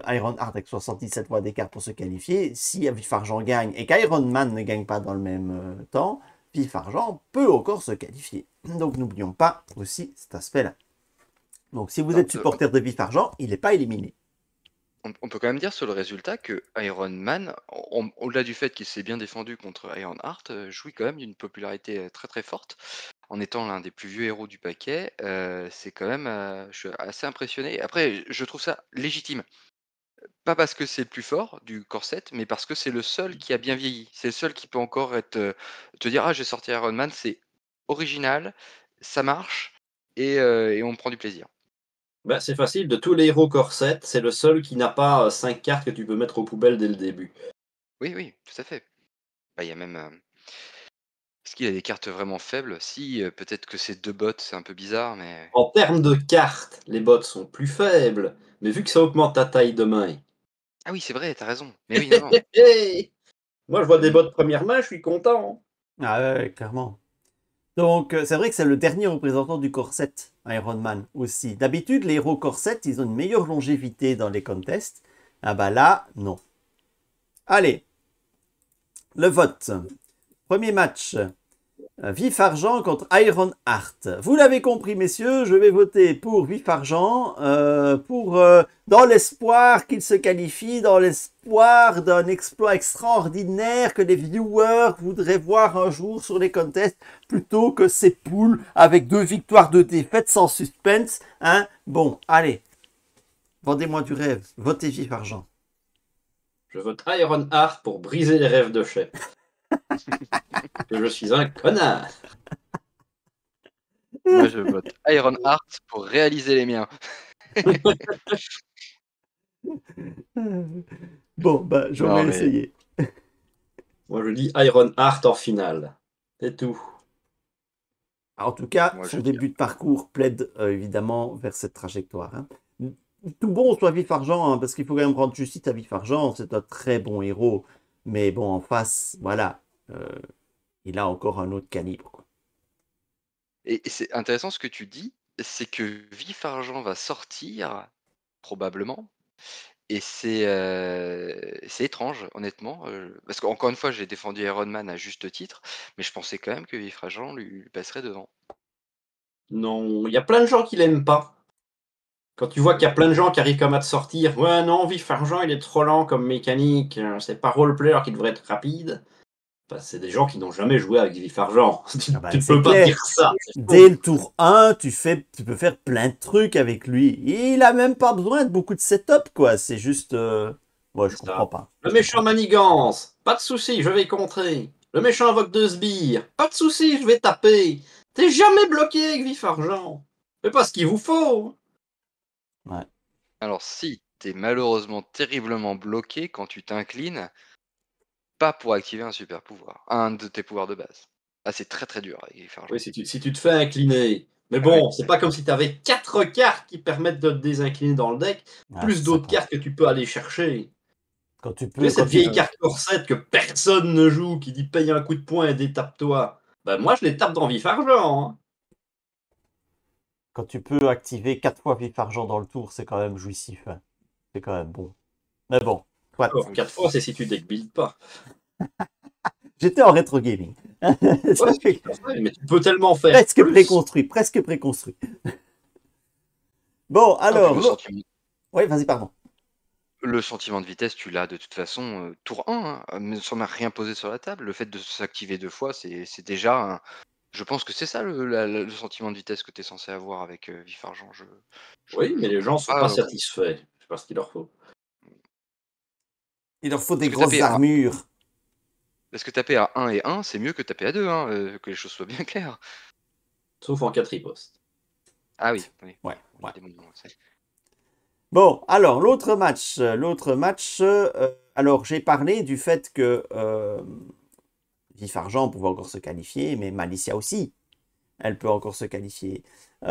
Iron Heart avec 77 points d'écart pour se qualifier. Si vif argent gagne et qu'Iron Man ne gagne pas dans le même temps, vif argent peut encore se qualifier. Donc n'oublions pas aussi cet aspect-là. Donc si vous êtes supporter de vif argent, il n'est pas éliminé. On peut quand même dire sur le résultat que Iron Man, au-delà du fait qu'il s'est bien défendu contre Iron Heart, jouit quand même d'une popularité très très forte. En étant l'un des plus vieux héros du paquet, c'est quand même, je suis assez impressionné. Après, je trouve ça légitime. Pas parce que c'est le plus fort du corset, mais parce que c'est le seul qui a bien vieilli. C'est le seul qui peut encore être, te dire, ah, j'ai sorti Iron Man, c'est original, ça marche et on prend du plaisir. Bah, c'est facile, de tous les héros corset, c'est le seul qui n'a pas 5 cartes que tu peux mettre aux poubelles dès le début. Oui, oui, tout à fait. Bah, il y a même. Est-ce qu'il a des cartes vraiment faibles? Si, peut-être que c'est 2 bots, c'est un peu bizarre, mais. En termes de cartes, les bots sont plus faibles, mais vu que ça augmente ta taille de main. Ah oui, c'est vrai, t'as raison. Mais oui, non, non. Moi, je vois des bots première main, je suis content. Ah ouais, clairement. Donc, c'est vrai que c'est le dernier représentant du corset, Iron Man aussi. D'habitude, les héros corset, ils ont une meilleure longévité dans les contests. Ah bah là, non. Allez, le vote. Premier match. Vif Argent contre Iron Heart. Vous l'avez compris, messieurs, je vais voter pour Vif Argent, dans l'espoir qu'il se qualifie, dans l'espoir d'un exploit extraordinaire que les viewers voudraient voir un jour sur les contests, plutôt que ces poules avec 2 victoires, 2 défaites sans suspense. Hein, bon, allez, vendez-moi du rêve, votez Vif Argent. Je vote Iron Heart pour briser les rêves de chef. Je suis un connard. Moi, je vote Iron Heart pour réaliser les miens. Bon, bah, j'aurais Non, mais essayé. Moi, je dis Iron Heart en finale. C'est tout. En tout cas, moi, son je tiens. début de parcours plaide évidemment vers cette trajectoire. Hein. Tout bon soit Vif Argent, hein, parce qu'il faut quand même rendre justice à Vif Argent, c'est un très bon héros. Mais bon, en face, voilà, il a encore un autre calibre, quoi. Et c'est intéressant ce que tu dis, c'est que Vif Argent va sortir, probablement, et c'est étrange, honnêtement, parce qu'encore une fois, j'ai défendu Iron Man à juste titre, mais je pensais quand même que Vif Argent lui passerait devant. Non, il y a plein de gens qui l'aiment pas. Quand tu vois qu'il y a plein de gens qui arrivent comme à te sortir, ouais, non, Vif Argent, il est trop lent comme mécanique, c'est pas roleplayer qui devrait être rapide. Bah, c'est des gens qui n'ont jamais joué avec Vif Argent. Ah bah, Tu ne c'est peux pas clair. dire ça. Dès le tour 1, tu peux faire plein de trucs avec lui. Il a même pas besoin de beaucoup de setup, quoi. C'est juste... Ouais, je comprends pas. Le méchant manigance, pas de souci, je vais contrer. Le méchant invoque 2 sbires, pas de souci, je vais taper. T'es jamais bloqué avec Vif Argent. C'est pas ce qu'il vous faut. Ouais. Alors si t'es malheureusement terriblement bloqué quand tu t'inclines, pas pour activer un super pouvoir, un de tes pouvoirs de base. Ah, c'est très très dur avec Vif Argent. Oui, si tu te fais incliner. Mais Ah ouais. bon, c'est pas comme si t'avais 4 cartes qui permettent de te désincliner dans le deck, Ah, plus c'est d'autres sympa. cartes que tu peux aller chercher. Quand tu Tu peux... sais, cette vieille carte corset que personne ne joue, qui dit paye un coup de poing et détape-toi. Ben moi, je les tape dans Vif Argent. Hein. Quand tu peux activer 4 fois Vif Argent dans le tour, c'est quand même jouissif. Hein. C'est quand même bon. Mais bon, soit. Alors, 4 fois, c'est si tu deck build pas. J'étais en rétro gaming. Ouais, mais tu peux tellement faire Presque plus. préconstruit, presque préconstruit. Bon, Ah, puis alors... Oui, vas-y, pardon. le sentiment de vitesse, tu l'as de toute façon, tour 1, hein, mais sans rien poser sur la table. Le fait de s'activer 2 fois, c'est déjà un. Je pense que c'est ça le sentiment de vitesse que tu es censé avoir avec Vif Argent. Oui, mais Je les gens comprends sont pas. pas satisfaits. Je sais pas ce qu'il leur faut. Il leur faut des Parce que grosses taper à, armures. parce que taper à 1 et 1, c'est mieux que taper à 2, hein, que les choses soient bien claires. Sauf en 4 ripostes. Ah oui, oui. Ouais, Il y a ouais. des moments, c'est- Bon, alors, l'autre match. Alors, j'ai parlé du fait que Vif Argent pouvait encore se qualifier, mais Malicia aussi. Elle peut encore se qualifier. Et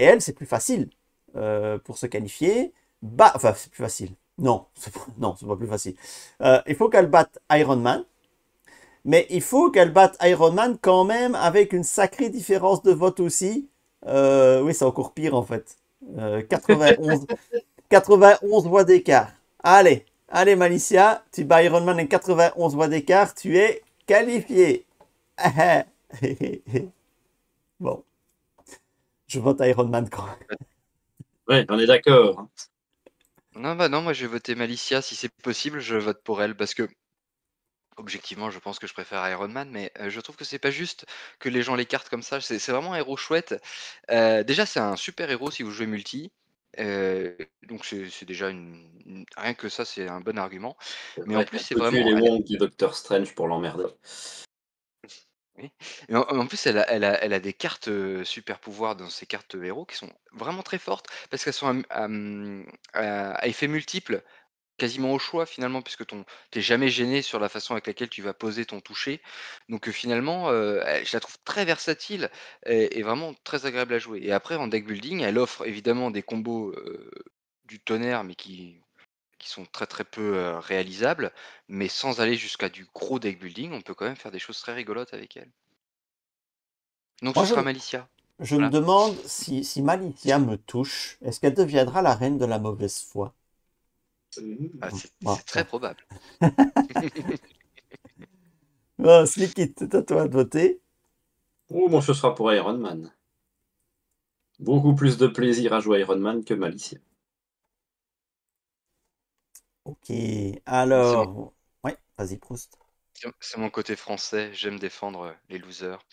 elle, c'est plus facile pour se qualifier. Enfin, c'est plus facile. Non, non, c'est pas plus facile. Il faut qu'elle batte Iron Man. Mais il faut qu'elle batte Iron Man quand même avec une sacrée différence de vote aussi. Oui, c'est encore pire en fait. 91, 91 voix d'écart. Allez, allez Malicia, tu bats Iron Man avec 91 voix d'écart, tu es qualifié. Bon, je vote Iron Man quand même. Ouais, on est d'accord. Hein. Non, bah non, moi je vais voter Malicia si c'est possible, je vote pour elle parce que objectivement, je pense que je préfère Iron Man, mais je trouve que c'est pas juste que les gens l'écartent comme ça. C'est vraiment un héros chouette. Déjà, c'est un super héros si vous jouez multi. Donc c'est déjà rien que ça, c'est un bon argument. C'est Mais en vrai, plus, elle c'est peut tuer vraiment les Wong du Doctor Strange pour l'emmerder. oui. Et en plus, elle a des cartes super pouvoirs dans ces cartes héros qui sont vraiment très fortes parce qu'elles sont à effet multiple, quasiment au choix finalement, puisque t'es jamais gêné sur la façon avec laquelle tu vas poser ton toucher. Donc finalement, je la trouve très versatile et vraiment très agréable à jouer. Et après, en deck building, elle offre évidemment des combos du tonnerre, mais qui sont très très peu réalisables. Mais sans aller jusqu'à du gros deck building, on peut quand même faire des choses très rigolotes avec elle. Donc Moi, ce sera Malicia. je me Voilà. demande si Malicia me touche, est-ce qu'elle deviendra la reine de la mauvaise foi? Ah, Bon, c'est très ça. probable. Bon, Slickit, c'est à toi de voter. Oh, bon, ce sera pour Iron Man. Beaucoup plus de plaisir à jouer Iron Man que Malicia. Ok, C'est mon, alors... Ouais, vas-y, Proust. c'est mon côté français, j'aime défendre les losers.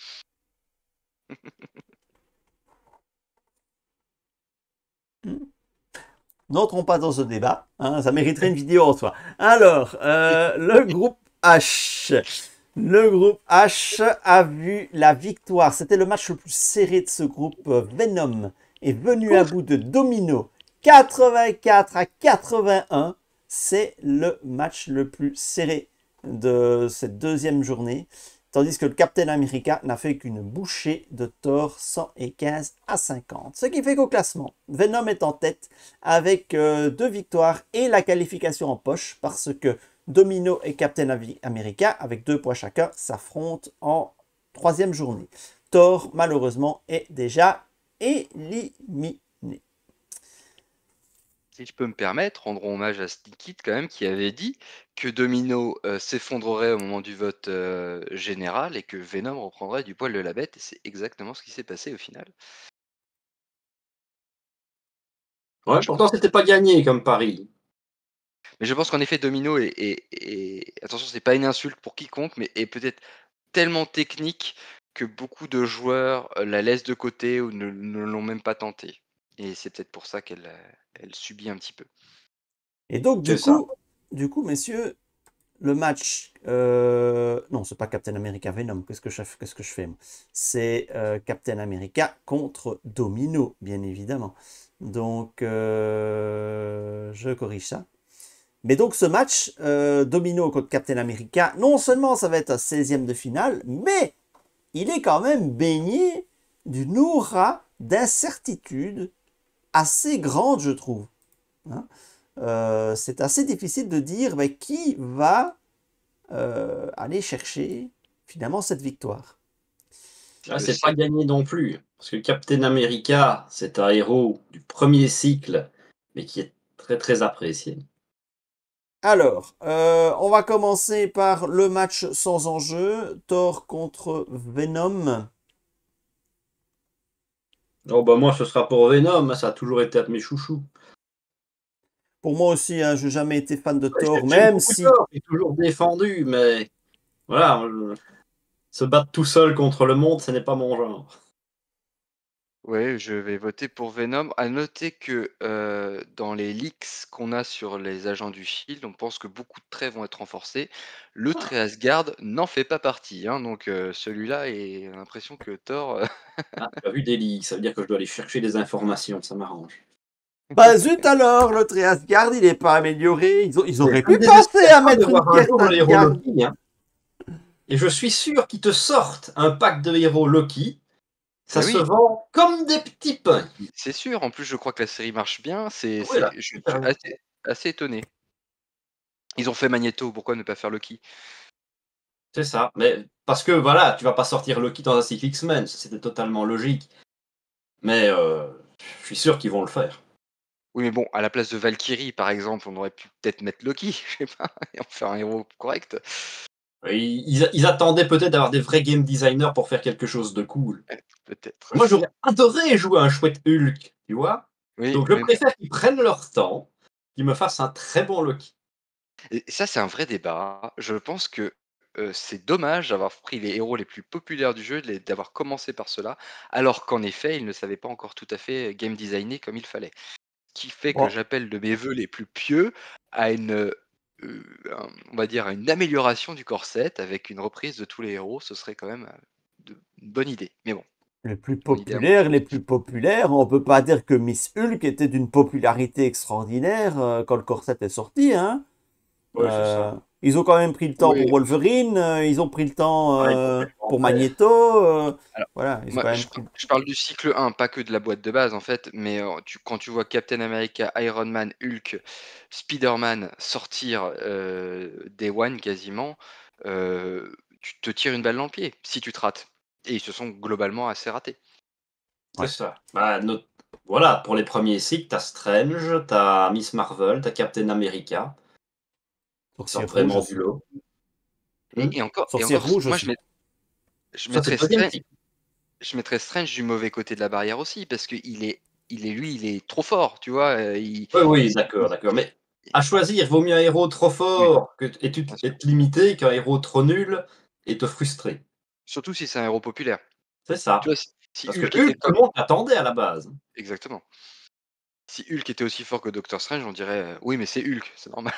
N'entrons pas dans ce débat, hein, ça mériterait une vidéo en soi. Alors, le groupe H. Le groupe H a vu la victoire. C'était le match le plus serré de ce groupe. Venom est venu à bout de Domino 84 à 81. C'est le match le plus serré de cette deuxième journée. Tandis que le Captain America n'a fait qu'une bouchée de Thor 115 à 50. Ce qui fait qu'au classement, Venom est en tête avec 2 victoires et la qualification en poche parce que Domino et Captain America, avec 2 points chacun, s'affrontent en troisième journée. Thor, malheureusement, est déjà éliminé. Si je peux me permettre, rendons hommage à Sneakit quand même, qui avait dit que Domino s'effondrerait au moment du vote général et que Venom reprendrait du poil de la bête, et c'est exactement ce qui s'est passé au final. Ouais, Je pourtant, c'était pas gagné comme pari. Mais je pense qu'en effet, Domino attention, c'est pas une insulte pour quiconque, mais est peut-être tellement technique que beaucoup de joueurs la laissent de côté ou ne l'ont même pas tenté. Et c'est peut-être pour ça elle subit un petit peu. Et donc, C'est ça. messieurs, le match... non, c'est pas Captain America Venom. Qu'est-ce que je fais moi? C'est Captain America contre Domino, bien évidemment. Donc, je corrige ça. Mais donc ce match, Domino contre Captain America, non seulement ça va être un 16e de finale, mais il est quand même baigné d'une aura d'incertitude assez grande, je trouve. Hein. C'est assez difficile de dire qui va aller chercher finalement cette victoire. Là, c'est pas gagné non plus. Parce que Captain America, c'est un héros du premier cycle, mais qui est très très apprécié. Alors, on va commencer par le match sans enjeu, Thor contre Venom. Oh bah moi, ce sera pour Venom, ça a toujours été un de mes chouchous. Pour moi aussi, hein, je n'ai jamais été fan de Ouais, Thor, j'aime même beaucoup si... Thor, j'ai toujours défendu, mais voilà, se battre tout seul contre le monde, ce n'est pas mon genre. Ouais, je vais voter pour Venom. À noter que dans les leaks qu'on a sur les agents du Shield, on pense que beaucoup de traits vont être renforcés. Le trait Asgard n'en fait pas partie, hein, donc celui-là, et l'impression que Thor. Ah, tu as vu des leaks, ça veut dire que je dois aller chercher des informations, ça m'arrange. Bah zut alors, le trait Asgard, il n'est pas amélioré. Ils Mais auraient ça ne pu penser désespère à pas de mettre une voir un carte jour le héros Asgard. Loki, hein. Et je suis sûr qu'ils te sortent un pack de héros Loki. Ça Mais se oui, vend comme des petits pains. c'est sûr. En plus, je crois que la série marche bien. Oui, là, Je suis super bien. assez étonné. Ils ont fait Magneto, pourquoi ne pas faire Loki? C'est ça. Mais parce que voilà, tu vas pas sortir Loki dans un cycle X-Men, c'était totalement logique. Mais je suis sûr qu'ils vont le faire. Oui, mais bon, à la place de Valkyrie, par exemple, on aurait pu peut-être mettre Loki, je sais pas, et en faire un héros correct. Ils attendaient peut-être d'avoir des vrais game designers pour faire quelque chose de cool. Peut-être. Moi, j'aurais adoré jouer un chouette Hulk, tu vois. Oui, Donc, je mais préfère qu'ils prennent leur temps, qu'ils me fassent un très bon Loki. et ça, c'est un vrai débat. Je pense que c'est dommage d'avoir pris les héros les plus populaires du jeu, d'avoir commencé par cela, alors qu'en effet, ils ne savaient pas encore tout à fait game designer comme il fallait. Qui fait que Bon, j'appelle de mes vœux les plus pieux à on va dire, à une amélioration du corset avec une reprise de tous les héros. Ce serait quand même une bonne idée. Mais bon, bonne idée à moi. les plus populaires, on peut pas dire que Miss Hulk était d'une popularité extraordinaire quand le corset est sorti, hein. Ouais, c'est ça. Ils ont quand même pris le temps Oui, pour Wolverine, ils ont pris le temps Ouais, complètement. pour Magneto, alors, voilà, ils ont moi, quand même pris. je parle du cycle 1, pas que de la boîte de base en fait, mais quand tu vois Captain America, Iron Man, Hulk, Spider-Man sortir Day One quasiment, tu te tires une balle dans le pied si tu te rates. Et ils se sont globalement assez ratés. C'est Ouais. ça. Bah, voilà, pour les premiers cycles, t'as Strange, t'as Miss Marvel, t'as Captain America, qui Sorcier sortent rouge vraiment du aussi. lot. Hmm. Et Sorcier encore, rouge moi aussi. je Ça, c'est mettrais le deuxième Strange, cycle. je mettrais Strange du mauvais côté de la barrière aussi, parce que lui, il est trop fort, tu vois. Oui, oui, d'accord, d'accord. Mais à choisir, vaut mieux un héros trop Oui, fort bien sûr. être limité qu'un héros trop nul et te frustrer. Surtout si c'est un héros populaire. C'est Tu ça. vois, si Parce que Hulk était Hulk, tout comme. le monde l'attendait à la base. Exactement. Si Hulk était aussi fort que Doctor Strange, on dirait oui, mais c'est Hulk, c'est normal.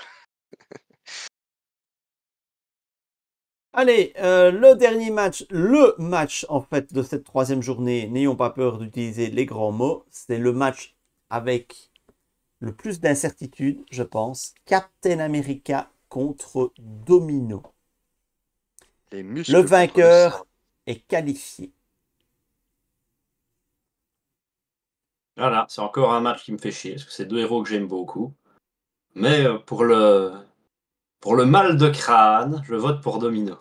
Allez, le match en fait de cette troisième journée, n'ayons pas peur d'utiliser les grands mots, c'est le match avec le plus d'incertitude, je pense. Captain America contre Domino. Les Le muscles contre le vainqueur cerveau. est qualifié. Voilà, c'est encore un match qui me fait chier, parce que c'est deux héros que j'aime beaucoup. Mais pour le mal de crâne, je vote pour Domino.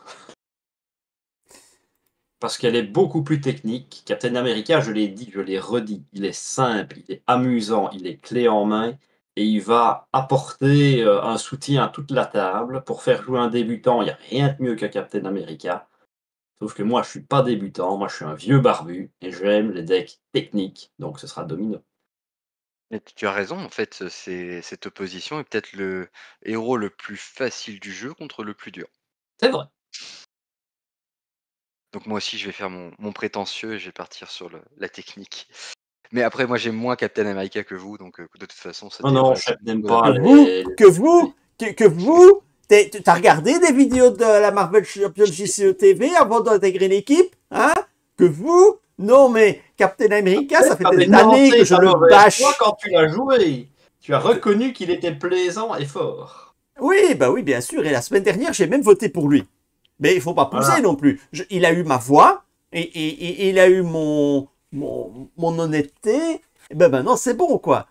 Parce qu'elle est beaucoup plus technique. Captain America, je l'ai dit, je l'ai redit, il est simple, il est amusant, il est clé en main, et il va apporter un soutien à toute la table. Pour faire jouer un débutant, il n'y a rien de mieux que Captain America. Sauf que moi, je suis pas débutant, moi je suis un vieux barbu, et j'aime les decks techniques, donc ce sera Domino. Mais tu as raison, en fait, cette opposition est peut-être le héros le plus facile du jeu contre le plus dur. C'est vrai. Donc moi aussi, je vais faire mon prétentieux et je vais partir sur la technique. Mais après, moi, j'aime moins Captain America que vous, donc de toute façon, Non, c'était non, Chef relativement n'aime équivalent. pas les... Que vous, t'as regardé des vidéos de la Marvel Champions JCE TV avant d'intégrer l'équipe, hein? Que vous, non mais Captain America, ça fait T'avais des années que nuancé je ta le mauvaise foi bâche. quand tu l'as joué. Tu as reconnu qu'il était plaisant et fort. Oui, bah oui, bien sûr. Et la semaine dernière, j'ai même voté pour lui. Mais il faut pas pousser Voilà. non plus. Il a eu ma voix et il a eu mon honnêteté. Et ben maintenant, c'est bon, quoi.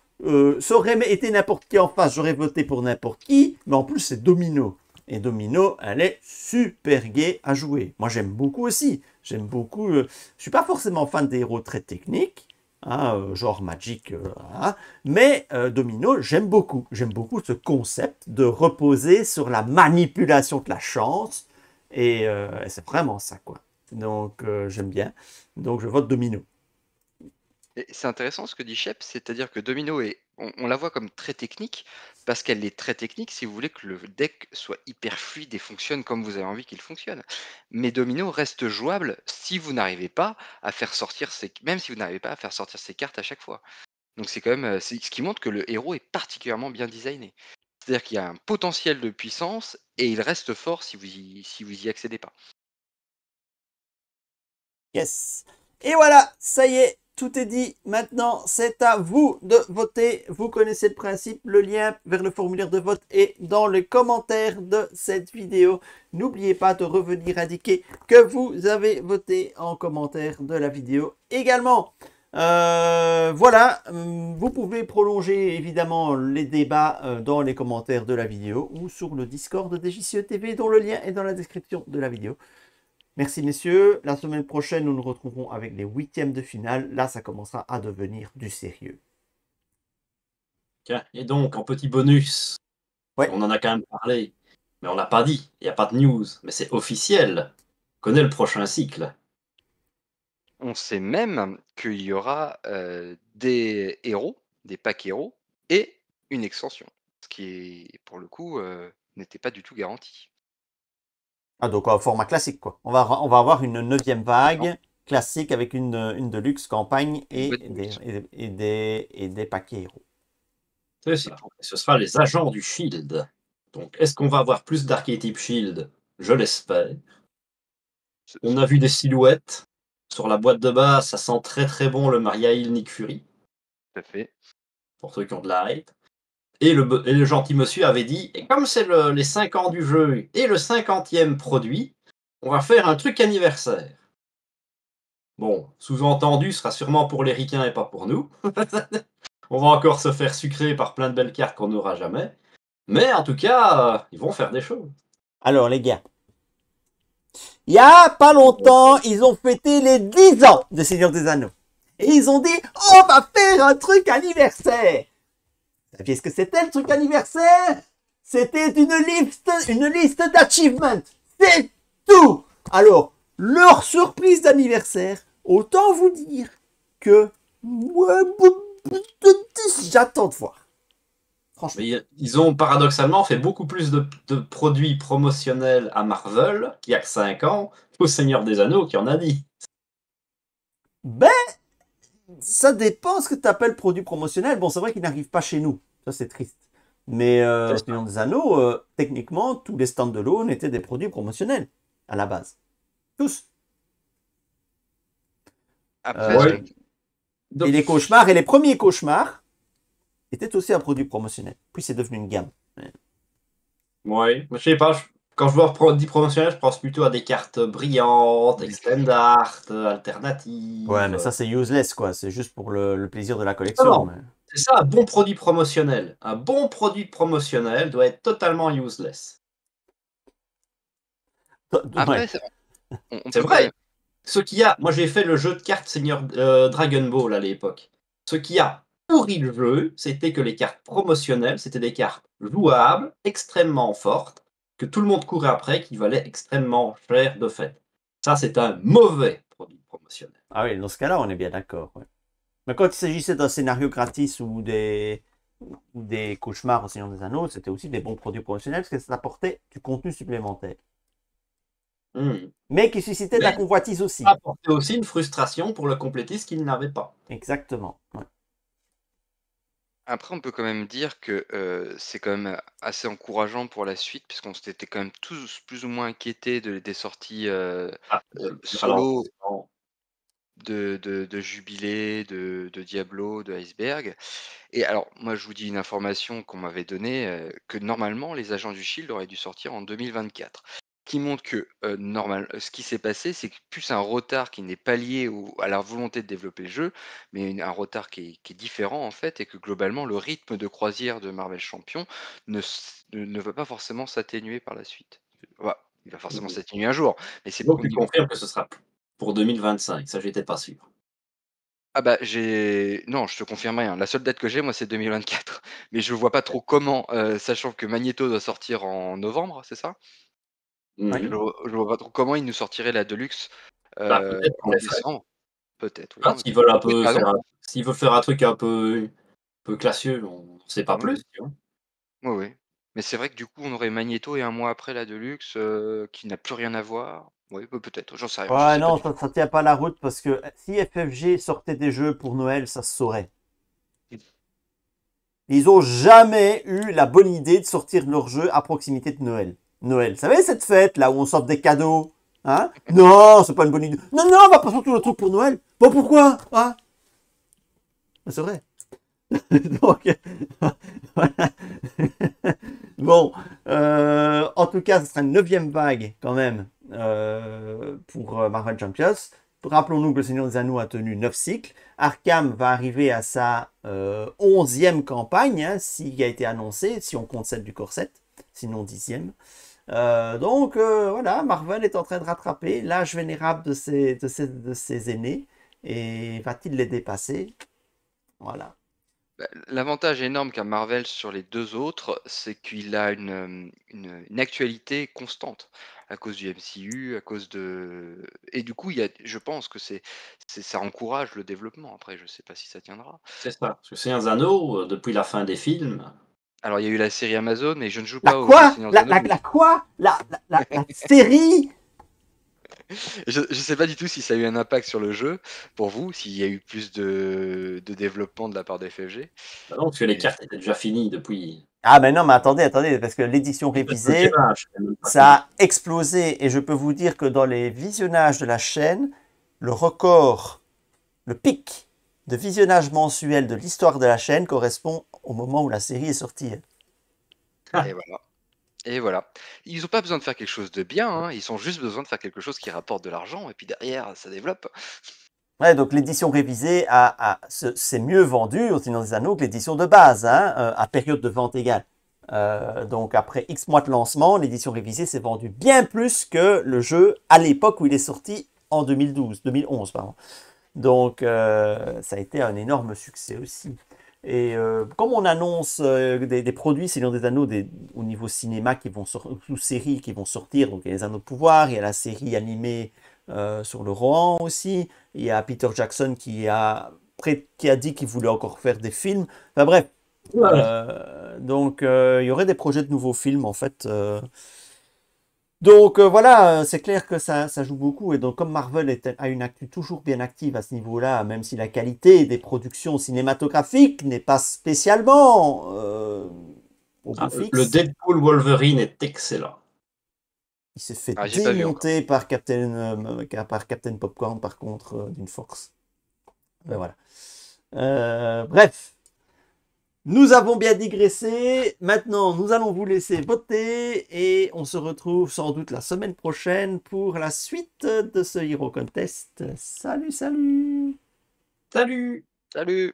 Ça aurait été n'importe qui en face, j'aurais voté pour n'importe qui. Mais en plus, c'est Domino. Et Domino, elle est super gay à jouer. Moi, j'aime beaucoup aussi. J'aime beaucoup. Je suis pas forcément fan des héros très techniques, hein, genre Magic, hein. Mais Domino, j'aime beaucoup. J'aime beaucoup ce concept de reposer sur la manipulation de la chance. Et c'est vraiment ça, quoi. Donc, j'aime bien. Donc, je vote Domino. Et c'est intéressant ce que dit Shep, c'est-à-dire que Domino on la voit comme très technique, parce qu'elle est très technique si vous voulez que le deck soit hyper fluide et fonctionne comme vous avez envie qu'il fonctionne. Mais Domino reste jouable si vous n'arrivez pas à faire sortir même si vous n'arrivez pas à faire sortir ses cartes à chaque fois. Donc c'est quand même c'est ce qui montre que le héros est particulièrement bien designé. C'est-à-dire qu'il y a un potentiel de puissance et il reste fort si vous y accédez pas. Yes. Et voilà, ça y est, tout est dit. Maintenant, c'est à vous de voter. Vous connaissez le principe. Le lien vers le formulaire de vote est dans les commentaires de cette vidéo. N'oubliez pas de revenir indiquer que vous avez voté en commentaire de la vidéo également. Voilà, vous pouvez prolonger évidemment les débats dans les commentaires de la vidéo ou sur le Discord de DJCE TV dont le lien est dans la description de la vidéo. Merci messieurs, la semaine prochaine nous nous retrouverons avec les huitièmes de finale. Là ça commencera à devenir du sérieux. Tiens, et donc en petit bonus, Ouais. on en a quand même parlé, mais on l'a pas dit, il n'y a pas de news, mais c'est officiel. On connaît le prochain cycle. On sait même qu'il y aura des héros, des packs héros, et une extension. Ce qui, pour le coup, n'était pas du tout garanti. Ah donc en format classique quoi. On va avoir une 9e vague classique avec une deluxe campagne et des paquets héros. C'est ça. Et ce sera les agents du Shield. Donc est-ce qu'on va avoir plus d'archétypes Shield? Je l'espère. On a vu des silhouettes. Sur la boîte de base, ça sent très très bon le Mariail Nick Fury. Tout à fait. Pour ceux qui ont de la hype. Et le gentil monsieur avait dit, et comme c'est les 5 ans du jeu et le 50e produit, on va faire un truc anniversaire. Bon, sous-entendu, ce sera sûrement pour les ricains et pas pour nous. On va encore se faire sucrer par plein de belles cartes qu'on n'aura jamais. Mais en tout cas, ils vont faire des choses. Alors les gars, il y a pas longtemps, ils ont fêté les 10 ans de Seigneur des Anneaux. Et ils ont dit, on va faire un truc anniversaire. Vous saviez ce que c'était le truc anniversaire? C'était une liste d'achievements. C'est tout. Alors, leur surprise d'anniversaire, autant vous dire que j'attends de voir. Franchement. Mais ils ont paradoxalement fait beaucoup plus de produits promotionnels à Marvel, qui a que 5 ans, qu'au Seigneur des Anneaux, qui en a 10. Ben, ça dépend ce que tu appelles produit promotionnel. Bon, c'est vrai qu'il n'arrive pas chez nous. Ça, c'est triste. Mais Seigneur des Anneaux, techniquement, tous les stand-alone étaient des produits promotionnels, à la base. Tous. Après, Ouais. Et les cauchemars, et les premiers cauchemars, étaient aussi un produit promotionnel. Puis c'est devenu une gamme. Ouais, je sais pas, quand je vois produits promotionnels, je pense plutôt à des cartes brillantes, extend art, alternatives. Ouais, mais ça, c'est useless, quoi. C'est juste pour le plaisir de la collection. Non, mais... c'est ça, un bon produit promotionnel. Un bon produit promotionnel doit être totalement useless. après, Ouais. on C'est peut vrai. Ce qui a, moi j'ai fait le jeu de cartes Seigneur Dragon Ball à l'époque. Ce qui a pourri le jeu, c'était que les cartes promotionnelles, c'était des cartes jouables, extrêmement fortes, que tout le monde courait après, qui valaient extrêmement cher de fait. Ça, c'est un mauvais produit promotionnel. Ah oui, dans ce cas-là, on est bien d'accord. Ouais. Mais quand il s'agissait d'un scénario gratis ou des cauchemars au Seigneur des Anneaux, c'était aussi des bons produits promotionnels parce que ça apportait du contenu supplémentaire. Mais qui suscitait de la convoitise aussi. Ça apportait aussi une frustration pour le complétiste qu'il n'avait pas. Exactement. Ouais. Après, on peut quand même dire que c'est quand même assez encourageant pour la suite, puisqu'on s'était quand même tous plus ou moins inquiétés des sorties solo de Jubilé, de Diablo, de Iceberg. Et alors, moi, je vous dis une information qu'on m'avait donnée, que normalement, les agents du Shield auraient dû sortir en 2024. Qui montre que ce qui s'est passé, c'est que plus un retard qui n'est pas lié à la volonté de développer le jeu, mais un retard qui est différent en fait, et que globalement, le rythme de croisière de Marvel Champion ne va pas forcément s'atténuer par la suite. Bah, il va forcément s'atténuer un jour, mais c'est Donc tu confirmes que ce sera pour 2025, ça j'étais pas sûr. Ah bah, non, je te confirme rien. La seule date que j'ai, moi, c'est 2024. Mais je vois pas trop comment, sachant que Magneto doit sortir en novembre, c'est ça? Je vois pas trop comment ils nous sortiraient la Deluxe, Peut-être qu'on en les ferait. décembre. Peut-être, oui, Ah, non, s'ils veulent un oui, peu tu as raison. s'ils veulent faire un truc un peu classieux, on sait pas Oui, plus, tu vois? oui, oui. Mais c'est vrai que du coup, on aurait Magneto et un mois après la Deluxe, qui n'a plus rien à voir. Oui, bah, peut-être, j'en sais rien, je Ouais, sais pas non, du tout. ça tient pas la route parce que si FFG sortait des jeux pour Noël, ça se saurait. Ils ont jamais eu la bonne idée de sortir leur jeu à proximité de Noël. Noël, vous savez cette fête là où on sort des cadeaux, hein? Non, c'est pas une bonne idée. Non, non, on va pas sortir le truc pour Noël. Bon, pourquoi? Hein? C'est vrai. Donc, voilà. Bon, en tout cas, ce sera une 9e vague quand même pour Marvel Champions. rappelons-nous que le Seigneur des Anneaux a tenu 9 cycles. Arkham va arriver à sa 11e campagne, hein, s'il a été annoncé, si on compte celle du Corset, sinon 10e. Donc voilà, Marvel est en train de rattraper l'âge vénérable de ses aînés. Et va-t-il les dépasser? Voilà. L'avantage énorme qu'a Marvel sur les deux autres, c'est qu'il a une actualité constante à cause du MCU, à cause de... Et du coup, je pense que ça encourage le développement. Après, je sais pas si ça tiendra. C'est ça. Parce que Seigneur des Anneaux, depuis la fin des films, Alors, il y a eu la série Amazon, mais je ne joue La pas au quoi? Seigneur des Anneaux. La quoi? La série? Je ne sais pas du tout si ça a eu un impact sur le jeu, pour vous, s'il y a eu plus de développement de la part de FFG. bah non, parce que les Mais- cartes étaient déjà finies depuis. Ah mais non, mais attendez, parce que l'édition Le révisée, tirage, c'était même pas ça a explosé. Et je peux vous dire que dans les visionnages de la chaîne, le record, le pic de visionnage mensuel de l'histoire de la chaîne correspond au moment où la série est sortie. Et voilà. Et voilà. Ils n'ont pas besoin de faire quelque chose de bien, hein, ils ont juste besoin de faire quelque chose qui rapporte de l'argent, et puis derrière, ça développe. Ouais, donc l'édition révisée s'est mieux vendue au Seigneur des Anneaux que l'édition de base, hein, à période de vente égale. Donc après X mois de lancement, l'édition révisée s'est vendue bien plus que le jeu à l'époque où il est sorti en 2011, pardon. Donc ça a été un énorme succès aussi. Et comme on annonce des produits Seigneur des Anneaux au niveau cinéma qui vont ou séries qui vont sortir, donc il y a les Anneaux de Pouvoir, il y a la série animée sur le Rohan aussi, il y a Peter Jackson qui a dit qu'il voulait encore faire des films. Enfin bref, donc il y aurait des projets de nouveaux films en fait. Donc voilà, c'est clair que ça joue beaucoup. Et donc comme Marvel a une actu toujours bien active à ce niveau-là, même si la qualité des productions cinématographiques n'est pas spécialement au beau Le fixe, Deadpool Wolverine est excellent. il s'est fait Ah, j'ai pas vu encore. démonter par Captain Popcorn par contre d'une force. Ben voilà. Bref. Nous avons bien digressé. Maintenant, nous allons vous laisser voter et on se retrouve sans doute la semaine prochaine pour la suite de ce Hero Contest. Salut, salut! Salut! Salut!